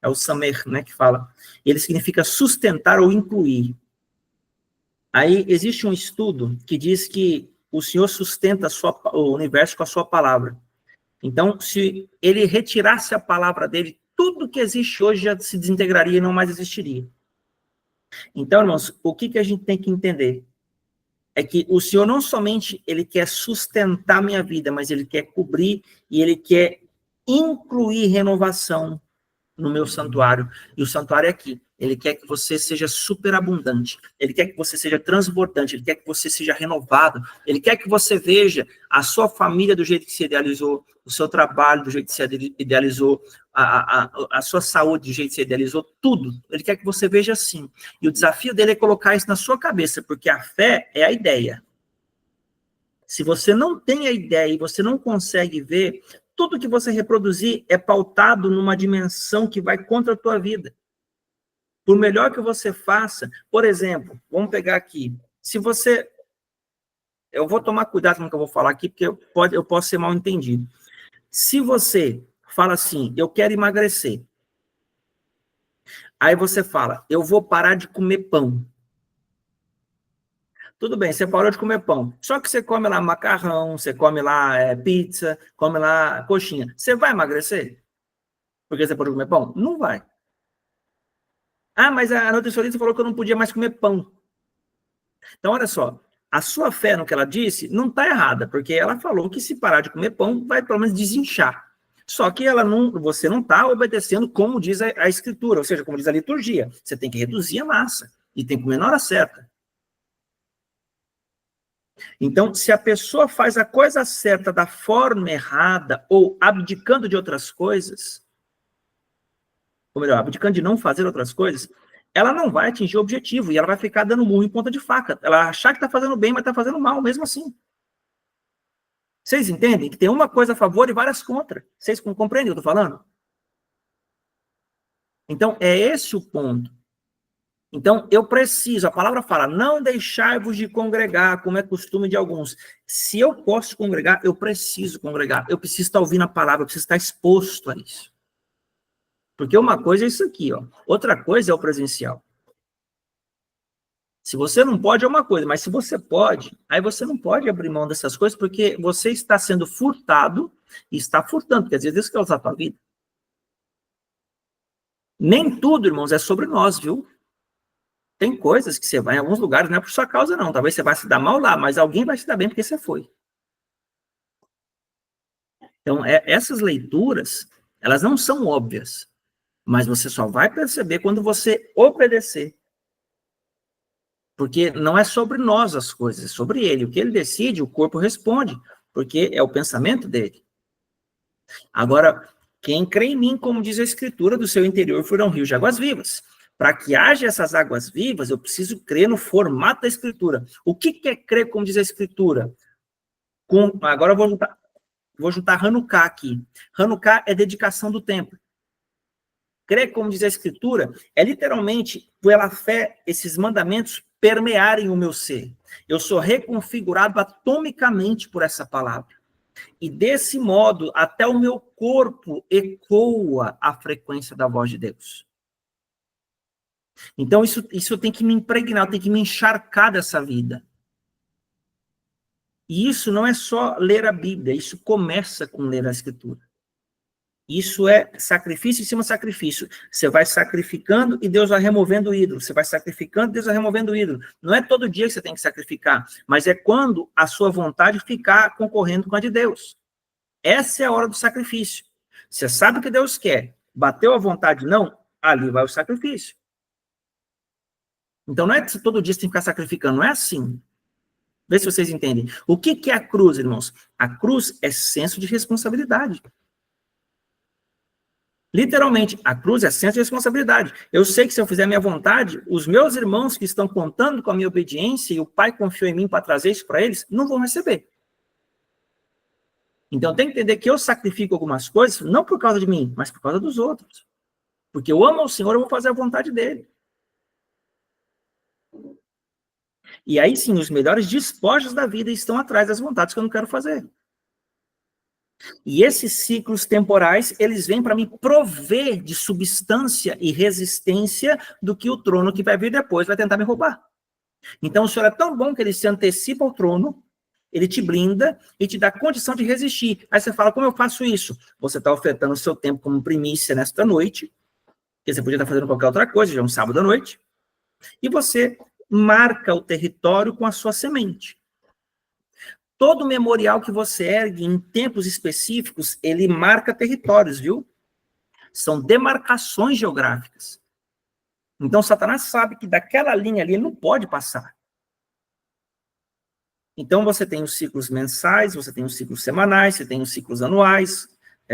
[SPEAKER 1] é o Samer, né, que fala. Ele significa sustentar ou incluir. Aí existe um estudo que diz que o Senhor sustenta o universo com a sua palavra. Então, se ele retirasse a palavra dele, tudo que existe hoje já se desintegraria e não mais existiria. Então, irmãos, o que a gente tem que entender? É que o Senhor não somente ele quer sustentar minha vida, mas ele quer cobrir e ele quer incluir renovação no meu santuário. E o santuário é aqui. Ele quer que você seja superabundante. Ele quer que você seja transbordante. Ele quer que você seja renovado. Ele quer que você veja a sua família do jeito que se idealizou, o seu trabalho do jeito que se idealizou, a sua saúde do jeito que se idealizou, tudo. Ele quer que você veja assim. E o desafio dele é colocar isso na sua cabeça, porque a fé é a ideia. Se você não tem a ideia e você não consegue ver, tudo que você reproduzir é pautado numa dimensão que vai contra a tua vida. Por melhor que você faça, por exemplo, vamos pegar aqui, se você... Eu vou tomar cuidado com o que eu vou falar aqui, porque eu posso ser mal entendido. Se você fala assim, eu quero emagrecer. Aí você fala, eu vou parar de comer pão. Tudo bem, você parou de comer pão. Só que você come lá macarrão, você come lá pizza, come lá coxinha. Você vai emagrecer? Porque você parou de comer pão? Não vai. Ah, mas a nutricionista falou que eu não podia mais comer pão. Então, olha só, a sua fé no que ela disse não está errada, porque ela falou que se parar de comer pão, vai pelo menos desinchar. Só que você não está obedecendo como diz a Escritura, ou seja, como diz a liturgia. Você tem que reduzir a massa e tem que comer na hora certa. Então, se a pessoa faz a coisa certa da forma errada ou abdicando de outras coisas, ou melhor, abdicando de não fazer outras coisas, ela não vai atingir o objetivo e ela vai ficar dando murro em ponta de faca. Ela vai achar que está fazendo bem, mas está fazendo mal mesmo assim. Vocês entendem que tem uma coisa a favor e várias contra? Vocês compreendem o que eu estou falando? Então, é esse o ponto. Então, eu preciso, a palavra fala, não deixai-vos de congregar, como é costume de alguns. Se eu posso congregar, eu preciso congregar. Eu preciso estar ouvindo a palavra, eu preciso estar exposto a isso. Porque uma coisa é isso aqui, ó. Outra coisa é o presencial. Se você não pode, é uma coisa, mas se você pode, aí você não pode abrir mão dessas coisas, porque você está sendo furtado e está furtando, porque às vezes Deus quer usar a tua vida. Nem tudo, irmãos, é sobre nós, viu? Tem coisas que você vai em alguns lugares, não é por sua causa, não. Talvez você vai se dar mal lá, mas alguém vai se dar bem porque você foi. Então, essas leituras, elas não são óbvias, mas você só vai perceber quando você obedecer. Porque não é sobre nós as coisas, é sobre ele. O que ele decide, o corpo responde, porque é o pensamento dele. Agora, quem crê em mim, como diz a Escritura, do seu interior fluirão rios de águas vivas. Para que haja essas águas vivas, eu preciso crer no formato da Escritura. O que é crer, como diz a Escritura? Agora eu vou juntar Hanukkah aqui. Hanukkah é dedicação do templo. Crer, como diz a Escritura, é literalmente, pela fé, esses mandamentos permearem o meu ser. Eu sou reconfigurado atomicamente por essa palavra. E desse modo, até o meu corpo ecoa a frequência da voz de Deus. Então, isso tem que me impregnar, tem que me encharcar dessa vida. E isso não é só ler a Bíblia, isso começa com ler a Escritura. Isso é sacrifício em cima de sacrifício. Você vai sacrificando e Deus vai removendo o ídolo. Você vai sacrificando e Deus vai removendo o ídolo. Não é todo dia que você tem que sacrificar, mas é quando a sua vontade ficar concorrendo com a de Deus. Essa é a hora do sacrifício. Você sabe o que Deus quer. Bateu a vontade, não? Ali vai o sacrifício. Então não é que todo dia você tem que ficar sacrificando, não é assim. Vê se vocês entendem. O que é a cruz, irmãos? A cruz é senso de responsabilidade. Literalmente, a cruz é senso de responsabilidade. Eu sei que se eu fizer a minha vontade, os meus irmãos que estão contando com a minha obediência e o Pai confiou em mim para trazer isso para eles, não vão receber. Então tem que entender que eu sacrifico algumas coisas, não por causa de mim, mas por causa dos outros. Porque eu amo ao Senhor, eu vou fazer a vontade dele. E aí sim, os melhores despojos da vida estão atrás das vontades que eu não quero fazer. E esses ciclos temporais, eles vêm para me prover de substância e resistência do que o trono que vai vir depois vai tentar me roubar. Então o Senhor é tão bom que ele se antecipa ao trono, ele te blinda e te dá condição de resistir. Aí você fala, como eu faço isso? Você está ofertando o seu tempo como primícia nesta noite, que você podia estar fazendo qualquer outra coisa, já é um sábado à noite, e você marca o território com a sua semente. Todo memorial que você ergue em tempos específicos, ele marca territórios, viu? São demarcações geográficas. Então, Satanás sabe que daquela linha ali ele não pode passar. Então, você tem os ciclos mensais, você tem os ciclos semanais, você tem os ciclos anuais,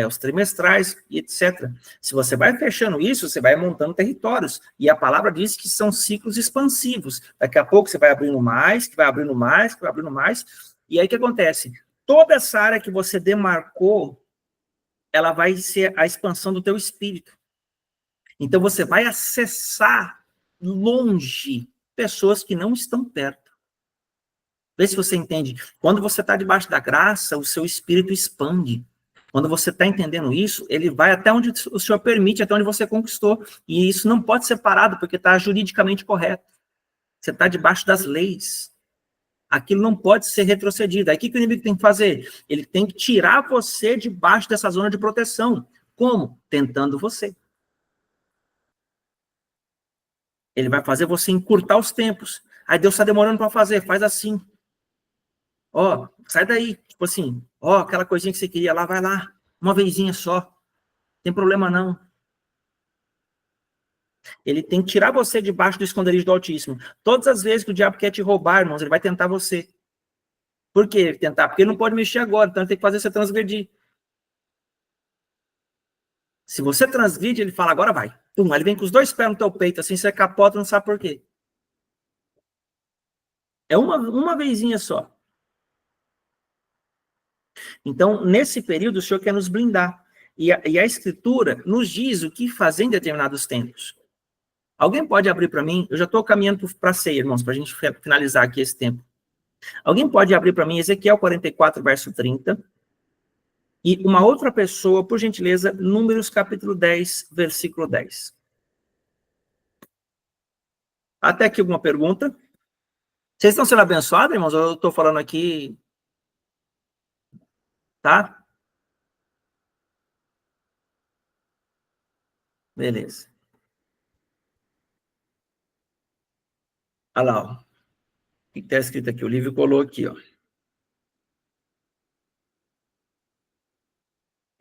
[SPEAKER 1] os trimestrais, e etc. Se você vai fechando isso, você vai montando territórios. E a palavra diz que são ciclos expansivos. Daqui a pouco você vai abrindo mais, que vai abrindo mais, que vai abrindo mais. E aí o que acontece? Toda essa área que você demarcou, ela vai ser a expansão do teu espírito. Então você vai acessar longe pessoas que não estão perto. Vê se você entende. Quando você está debaixo da graça, o seu espírito expande. Quando você está entendendo isso, ele vai até onde o Senhor permite, até onde você conquistou. E isso não pode ser parado, porque está juridicamente correto. Você está debaixo das leis. Aquilo não pode ser retrocedido. Aí o que o inimigo tem que fazer? Ele tem que tirar você debaixo dessa zona de proteção. Como? Tentando você. Ele vai fazer você encurtar os tempos. Aí Deus está demorando para fazer, faz assim. Ó, sai daí. Tipo assim, ó, aquela coisinha que você queria lá, vai lá. Uma vezinha só. Não tem problema não. Ele tem que tirar você debaixo do esconderijo do Altíssimo. Todas as vezes que o diabo quer te roubar, irmãos, ele vai tentar você. Por que tentar? Porque ele não pode mexer agora, então ele tem que fazer você transgredir. Se você transgride, ele fala, agora vai. Pum, ele vem com os dois pés no teu peito, assim, você capota, não sabe por quê. É uma vezinha só. Então, nesse período, o Senhor quer nos blindar. E a Escritura nos diz o que fazer em determinados tempos. Alguém pode abrir para mim? Eu já estou caminhando para a ceia, irmãos, para a gente finalizar aqui esse tempo. Alguém pode abrir para mim Ezequiel 44, verso 30? E uma outra pessoa, por gentileza, Números capítulo 10, versículo 10. Até aqui alguma pergunta? Vocês estão sendo abençoados, irmãos? Eu estou falando aqui, tá? Beleza. Olha lá, ó. O que está escrito aqui? O livro colou aqui, ó.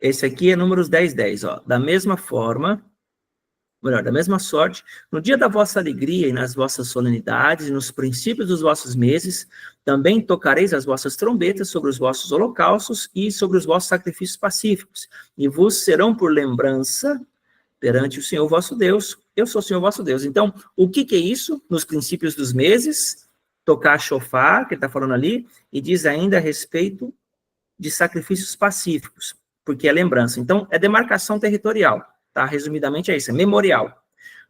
[SPEAKER 1] Esse aqui é Números 10, 10, ó. Da mesma forma, melhor, da mesma sorte, no dia da vossa alegria e nas vossas solenidades e nos princípios dos vossos meses, também tocareis as vossas trombetas sobre os vossos holocaustos e sobre os vossos sacrifícios pacíficos, e vos serão por lembrança perante o Senhor vosso Deus. Eu sou o Senhor vosso Deus. Então, o que é isso? Nos princípios dos meses, tocar chofar, que ele está falando ali, e diz ainda a respeito de sacrifícios pacíficos, porque é lembrança. Então, é demarcação territorial, tá? Resumidamente é isso, é memorial.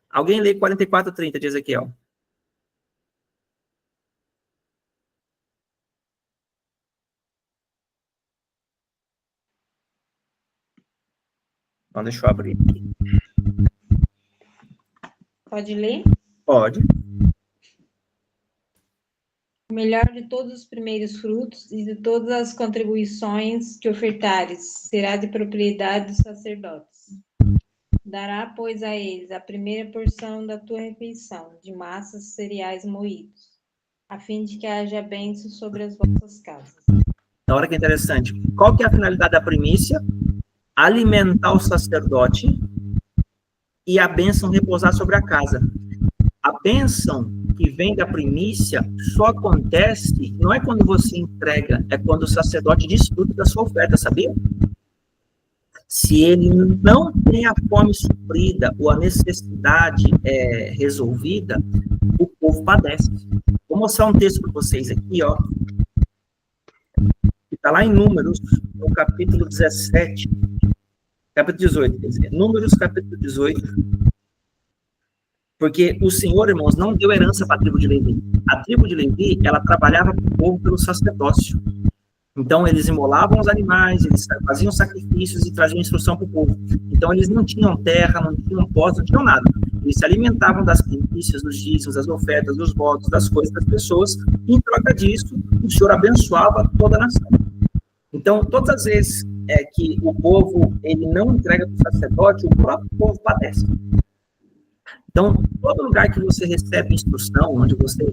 [SPEAKER 1] Alguém lê 44:30 de Ezequiel. Então, deixa eu abrir aqui.
[SPEAKER 3] Pode ler?
[SPEAKER 1] Pode.
[SPEAKER 3] O melhor de todos os primeiros frutos e de todas as contribuições que ofertares será de propriedade dos sacerdotes. Dará, pois, a eles a primeira porção da tua refeição, de massas, cereais moídos, a fim de que haja bênção sobre as vossas casas.
[SPEAKER 1] Na hora que é interessante. Qual que é a finalidade da primícia? Alimentar o sacerdote e a bênção repousar sobre a casa. A bênção que vem da primícia só acontece, não é quando você entrega, é quando o sacerdote desfruta da sua oferta, sabia? Se ele não tem a fome suprida ou a necessidade resolvida, o povo padece. Vou mostrar um texto para vocês aqui, ó. Está lá em Números, no capítulo 17, capítulo 18, quer dizer, Números, capítulo 18, porque o Senhor, irmãos, não deu herança para a tribo de Levi. A tribo de Levi, ela trabalhava para o povo pelo sacerdócio. Então, eles imolavam os animais, eles faziam sacrifícios e traziam instrução para o povo. Então, eles não tinham terra, não tinham postos, não tinham nada. Eles se alimentavam das primícias, dos dízimos, das ofertas, dos votos, das coisas das pessoas. E, em troca disso, o Senhor abençoava toda a nação. Então, todas as vezes que o povo ele não entrega para o sacerdote, o próprio povo padece. Então, todo lugar que você recebe instrução, onde você...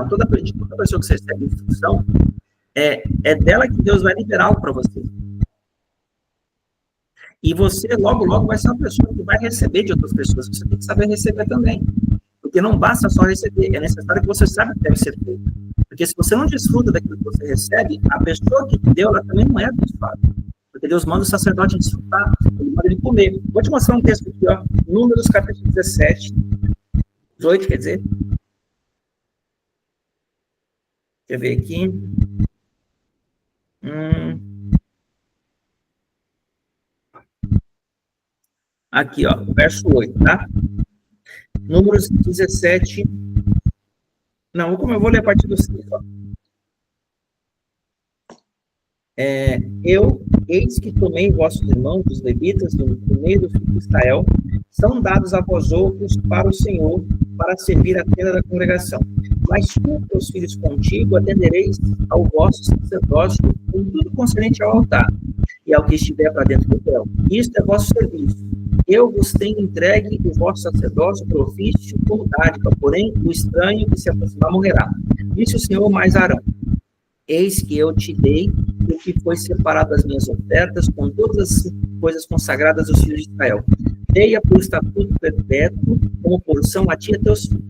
[SPEAKER 1] toda pessoa que você recebe instrução, é dela que Deus vai liberar algo para você. E você, logo, logo, vai ser uma pessoa que vai receber de outras pessoas. Você tem que saber receber também. Porque não basta só receber, é necessário que você saiba que deve ser feito. Porque se você não desfruta daquilo que você recebe, a pessoa que te deu, ela também não é abençoada. Porque Deus manda o sacerdote desfrutar, ele manda ele comer. Vou te mostrar um texto aqui, ó. Números capítulo 17, 18, quer dizer. Deixa eu ver aqui. Aqui, ó, verso 8, tá? Números 17. Não, como eu vou ler a partir do 6, ó. Eis que tomei vossos irmãos, os levitas, do meio do filho de Israel, são dados a vós outros para o Senhor, para servir a tenda da congregação. Mas tu, teus filhos contigo, atendereis ao vosso sacerdócio em tudo concernente ao altar, e ao que estiver para dentro do véu. Isto é vosso serviço. Eu vos tenho entregue o vosso sacerdócio por ofício como dádiva, porém o estranho que se aproximar morrerá. Disse o Senhor mais a Arão: Eis que eu te dei o que foi separado das minhas ofertas, com todas as coisas consagradas dos filhos de Israel. Dei-a por estatuto perpétuo, como porção a ti e a teus filhos.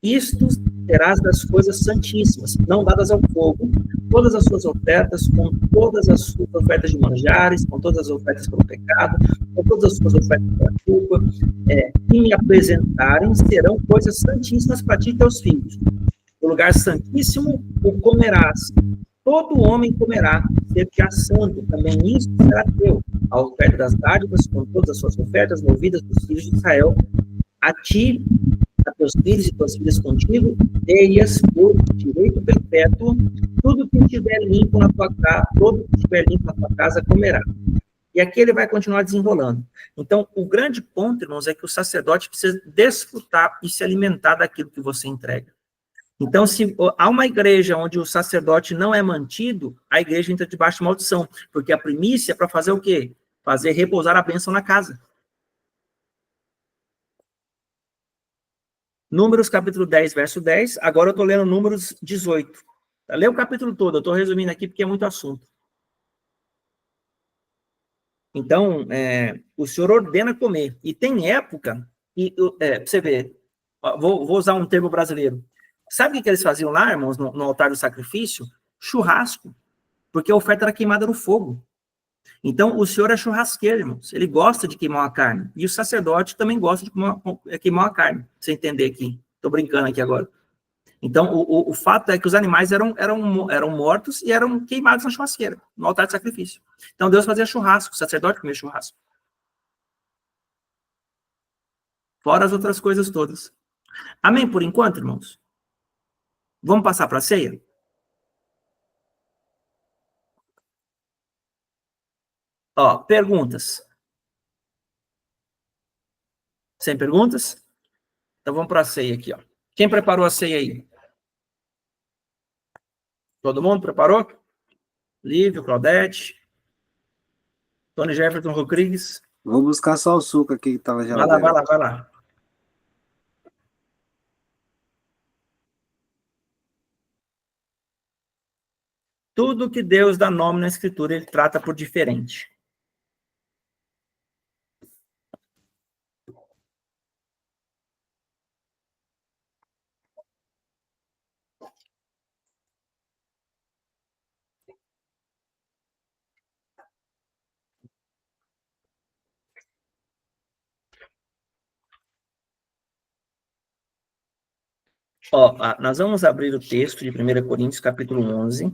[SPEAKER 1] Isto terás das coisas santíssimas, não dadas ao fogo, todas as suas ofertas, com todas as suas ofertas de manjares, com todas as ofertas pelo pecado, com todas as suas ofertas pela culpa, que me apresentarem, serão coisas santíssimas para ti e teus filhos. O lugar santíssimo o comerás. Todo homem comerá, ser-te-á santo, também isso será teu. A oferta das dádivas, com todas as suas ofertas movidas dos filhos de Israel, a ti, a teus filhos e tuas filhas contigo, dei-as por direito perpétuo, tudo que estiver limpo na tua casa, todo que estiver limpo na tua casa comerá. E aqui ele vai continuar desenrolando. Então, o grande ponto, irmãos, é que o sacerdote precisa desfrutar e se alimentar daquilo que você entrega. Então, se há uma igreja onde o sacerdote não é mantido, a igreja entra debaixo de maldição, porque a primícia é para fazer o quê? Fazer repousar a bênção na casa. Números, capítulo 10, verso 10. Agora eu estou lendo Números 18. Lê o capítulo todo, eu estou resumindo aqui porque é muito assunto. Então, o Senhor ordena comer. E tem época, você vê, vou usar um termo brasileiro. Sabe o que eles faziam lá, irmãos, no altar do sacrifício? Churrasco. Porque a oferta era queimada no fogo. Então, o Senhor é churrasqueiro, irmãos. Ele gosta de queimar uma carne. E o sacerdote também gosta de queimar uma carne. Pra você entender aqui. Estou brincando aqui agora. Então, o fato é que os animais eram mortos e eram queimados na churrasqueira, no altar de sacrifício. Então, Deus fazia churrasco. O sacerdote comia churrasco. Fora as outras coisas todas. Amém por enquanto, irmãos? Vamos passar para a ceia? Ó, perguntas. Sem perguntas? Então vamos para a ceia aqui, ó. Quem preparou a ceia aí? Todo mundo preparou? Lívio, Claudete, Tony Jefferson Rodrigues.
[SPEAKER 2] Vou buscar só o suco aqui que estava gelado.
[SPEAKER 1] Vai lá. Tudo que Deus dá nome na Escritura, ele trata por diferente. Ó, nós vamos abrir o texto de 1 Coríntios, capítulo 11.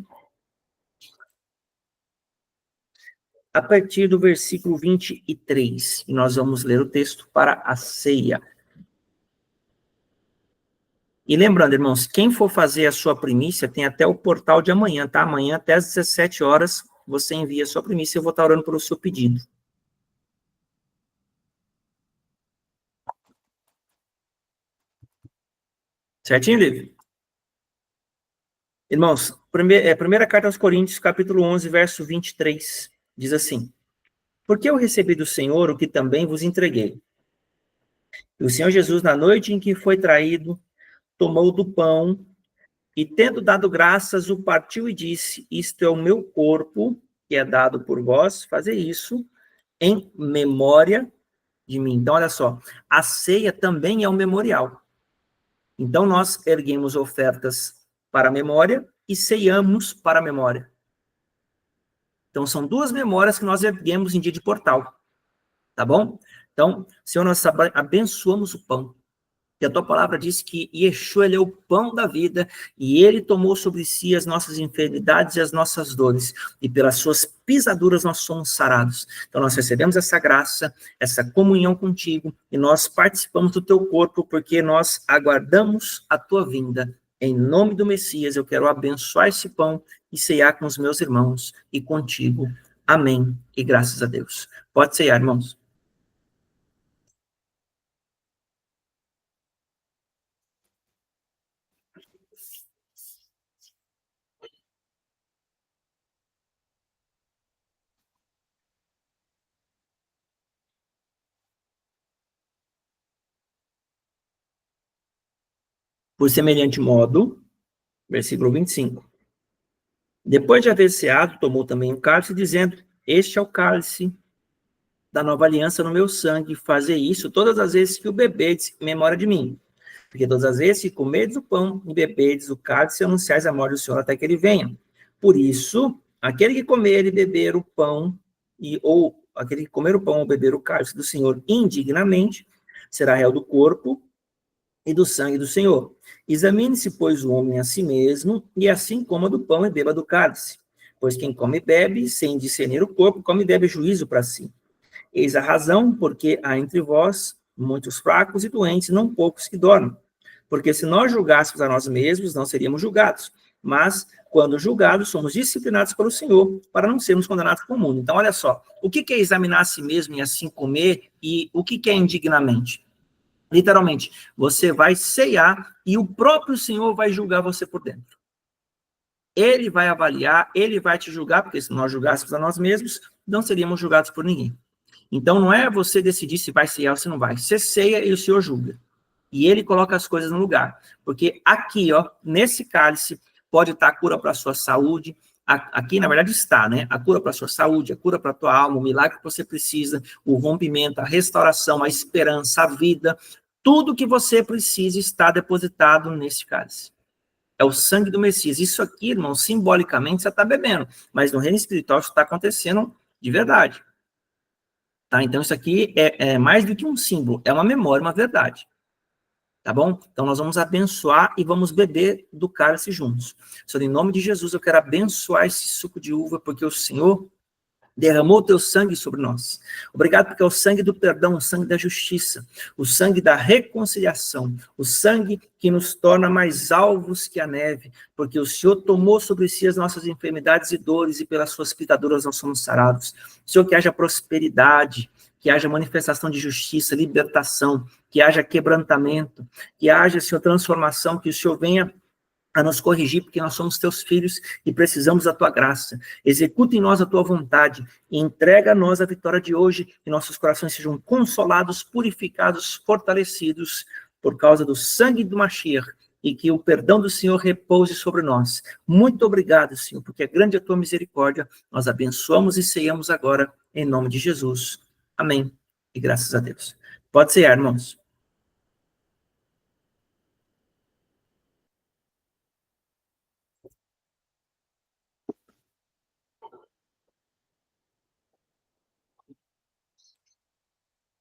[SPEAKER 1] A partir do versículo 23, e nós vamos ler o texto para a ceia. E lembrando, irmãos, quem for fazer a sua primícia, tem até o portal de amanhã, tá? Amanhã, até às 17 horas, você envia a sua primícia e eu vou estar orando pelo seu pedido. Certinho, Lívio? Irmãos, primeira carta aos Coríntios, capítulo 11, verso 23, diz assim: Porque eu recebi do Senhor o que também vos entreguei. E o Senhor Jesus, na noite em que foi traído, tomou do pão e, tendo dado graças, o partiu e disse: Isto é o meu corpo, que é dado por vós, fazer isso em memória de mim. Então, olha só, a ceia também é um memorial. Então, nós erguemos ofertas para a memória e ceiamos para a memória. Então, são duas memórias que nós erguemos em dia de portal. Tá bom? Então, Senhor, nós abençoamos o pão. E a tua palavra diz que Yeshua, ele é o pão da vida, e ele tomou sobre si as nossas enfermidades e as nossas dores, e pelas suas pisaduras nós somos sarados. Então nós recebemos essa graça, essa comunhão contigo, e nós participamos do teu corpo, porque nós aguardamos a tua vinda. Em nome do Messias, eu quero abençoar esse pão e ceiar com os meus irmãos e contigo. Amém. E graças a Deus. Pode ceiar, irmãos. Por semelhante modo, versículo 25. Depois de haver ceado, tomou também o cálice, dizendo: este é o cálice da nova aliança no meu sangue, fazer isso todas as vezes que o bebedes em memória de mim. Porque todas as vezes que comedes o pão e bebedes o cálice, anunciais a morte do Senhor até que ele venha. Por isso, aquele que comer e beber o pão, ou aquele que comer o pão ou beber o cálice do Senhor indignamente, será réu do corpo e do sangue do Senhor. Examine-se, pois, o homem a si mesmo, e assim coma do pão e beba do cálice. Pois quem come e bebe, sem discernir o corpo, come e bebe juízo para si. Eis a razão, porque há entre vós muitos fracos e doentes, não poucos que dormem. Porque se nós julgássemos a nós mesmos, não seríamos julgados. Mas, quando julgados, somos disciplinados pelo Senhor, para não sermos condenados com o mundo. Então, olha só, o que é examinar a si mesmo e assim comer, e o que é indignamente? Literalmente, você vai ceiar e o próprio Senhor vai julgar você por dentro. Ele vai avaliar, ele vai te julgar, porque se nós julgássemos a nós mesmos, não seríamos julgados por ninguém. Então, não é você decidir se vai ceiar ou se não vai. Você ceia e o Senhor julga. E ele coloca as coisas no lugar. Porque aqui, ó, nesse cálice, pode estar a cura para a sua saúde. Aqui, na verdade, está, né? A cura para a sua saúde, a cura para a tua alma, o milagre que você precisa, o rompimento, a restauração, a esperança, a vida. Tudo que você precisa está depositado nesse cálice. É o sangue do Messias. Isso aqui, irmão, simbolicamente você está bebendo. Mas no reino espiritual isso está acontecendo de verdade. Tá? Então, isso aqui é mais do que um símbolo, é uma memória, uma verdade. Tá bom? Então, nós vamos abençoar e vamos beber do cálice juntos. Senhor, em nome de Jesus, eu quero abençoar esse suco de uva, porque o Senhor derramou o teu sangue sobre nós. Obrigado porque é o sangue do perdão, o sangue da justiça, o sangue da reconciliação, o sangue que nos torna mais alvos que a neve, porque o Senhor tomou sobre si as nossas enfermidades e dores e pelas suas pisaduras nós somos sarados. Senhor, que haja prosperidade, que haja manifestação de justiça, libertação, que haja quebrantamento, que haja, Senhor, transformação, que o Senhor venha a nos corrigir, porque nós somos teus filhos e precisamos da tua graça. Executa em nós a tua vontade e entrega a nós a vitória de hoje, que nossos corações sejam consolados, purificados, fortalecidos por causa do sangue do Mashiach e que o perdão do Senhor repouse sobre nós. Muito obrigado, Senhor, porque é grande a tua misericórdia. Nós abençoamos e ceiamos agora em nome de Jesus. Amém. E graças a Deus. Pode ceiar, irmãos.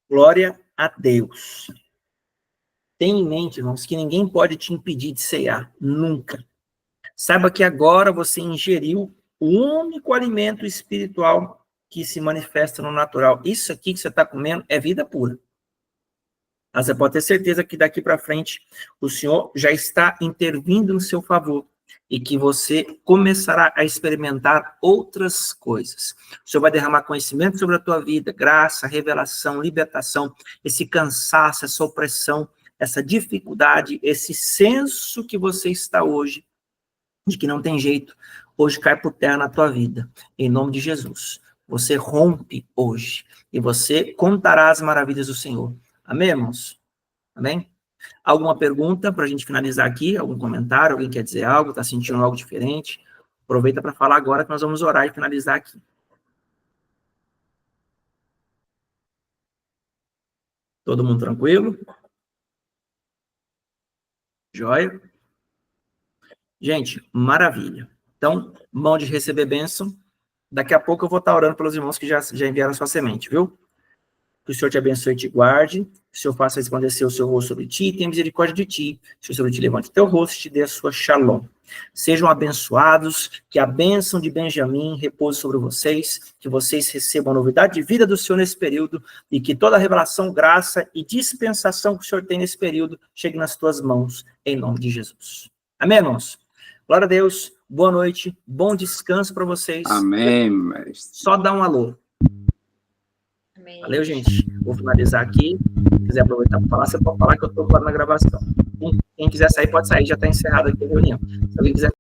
[SPEAKER 1] Glória a Deus. Tenha em mente, irmãos, que ninguém pode te impedir de ceiar, nunca. Saiba que agora você ingeriu o único alimento espiritual que se manifesta no natural. Isso aqui que você está comendo é vida pura. Mas você pode ter certeza que daqui para frente o Senhor já está intervindo no seu favor e que você começará a experimentar outras coisas. O Senhor vai derramar conhecimento sobre a tua vida, graça, revelação, libertação, esse cansaço, essa opressão, essa dificuldade, esse senso que você está hoje, de que não tem jeito, hoje cai por terra na tua vida, em nome de Jesus. Você rompe hoje e você contará as maravilhas do Senhor. Amém, irmãos? Amém? Alguma pergunta para a gente finalizar aqui? Algum comentário? Alguém quer dizer algo? Está sentindo algo diferente? Aproveita para falar agora que nós vamos orar e finalizar aqui. Todo mundo tranquilo? Joia? Gente, maravilha. Então, mão de receber bênção. Daqui a pouco eu vou estar orando pelos irmãos que já enviaram sua semente, viu? Que o Senhor te abençoe e te guarde, que o Senhor faça resplandecer o seu rosto sobre ti, e tenha misericórdia de ti, que o Senhor te levante o teu rosto e te dê a sua shalom. Sejam abençoados, que a bênção de Benjamim repouse sobre vocês, que vocês recebam a novidade de vida do Senhor nesse período, e que toda a revelação, graça e dispensação que o Senhor tem nesse período chegue nas tuas mãos, em nome de Jesus. Amém, irmãos? Glória a Deus, boa noite, bom descanso para vocês.
[SPEAKER 2] Amém, mestre.
[SPEAKER 1] Só dá um alô.
[SPEAKER 3] Amém.
[SPEAKER 1] Valeu, gente. Vou finalizar aqui. Se quiser aproveitar para falar, você pode falar que eu estou fora na gravação. Quem quiser sair, pode sair. Já está encerrada aqui a reunião. Se alguém quiser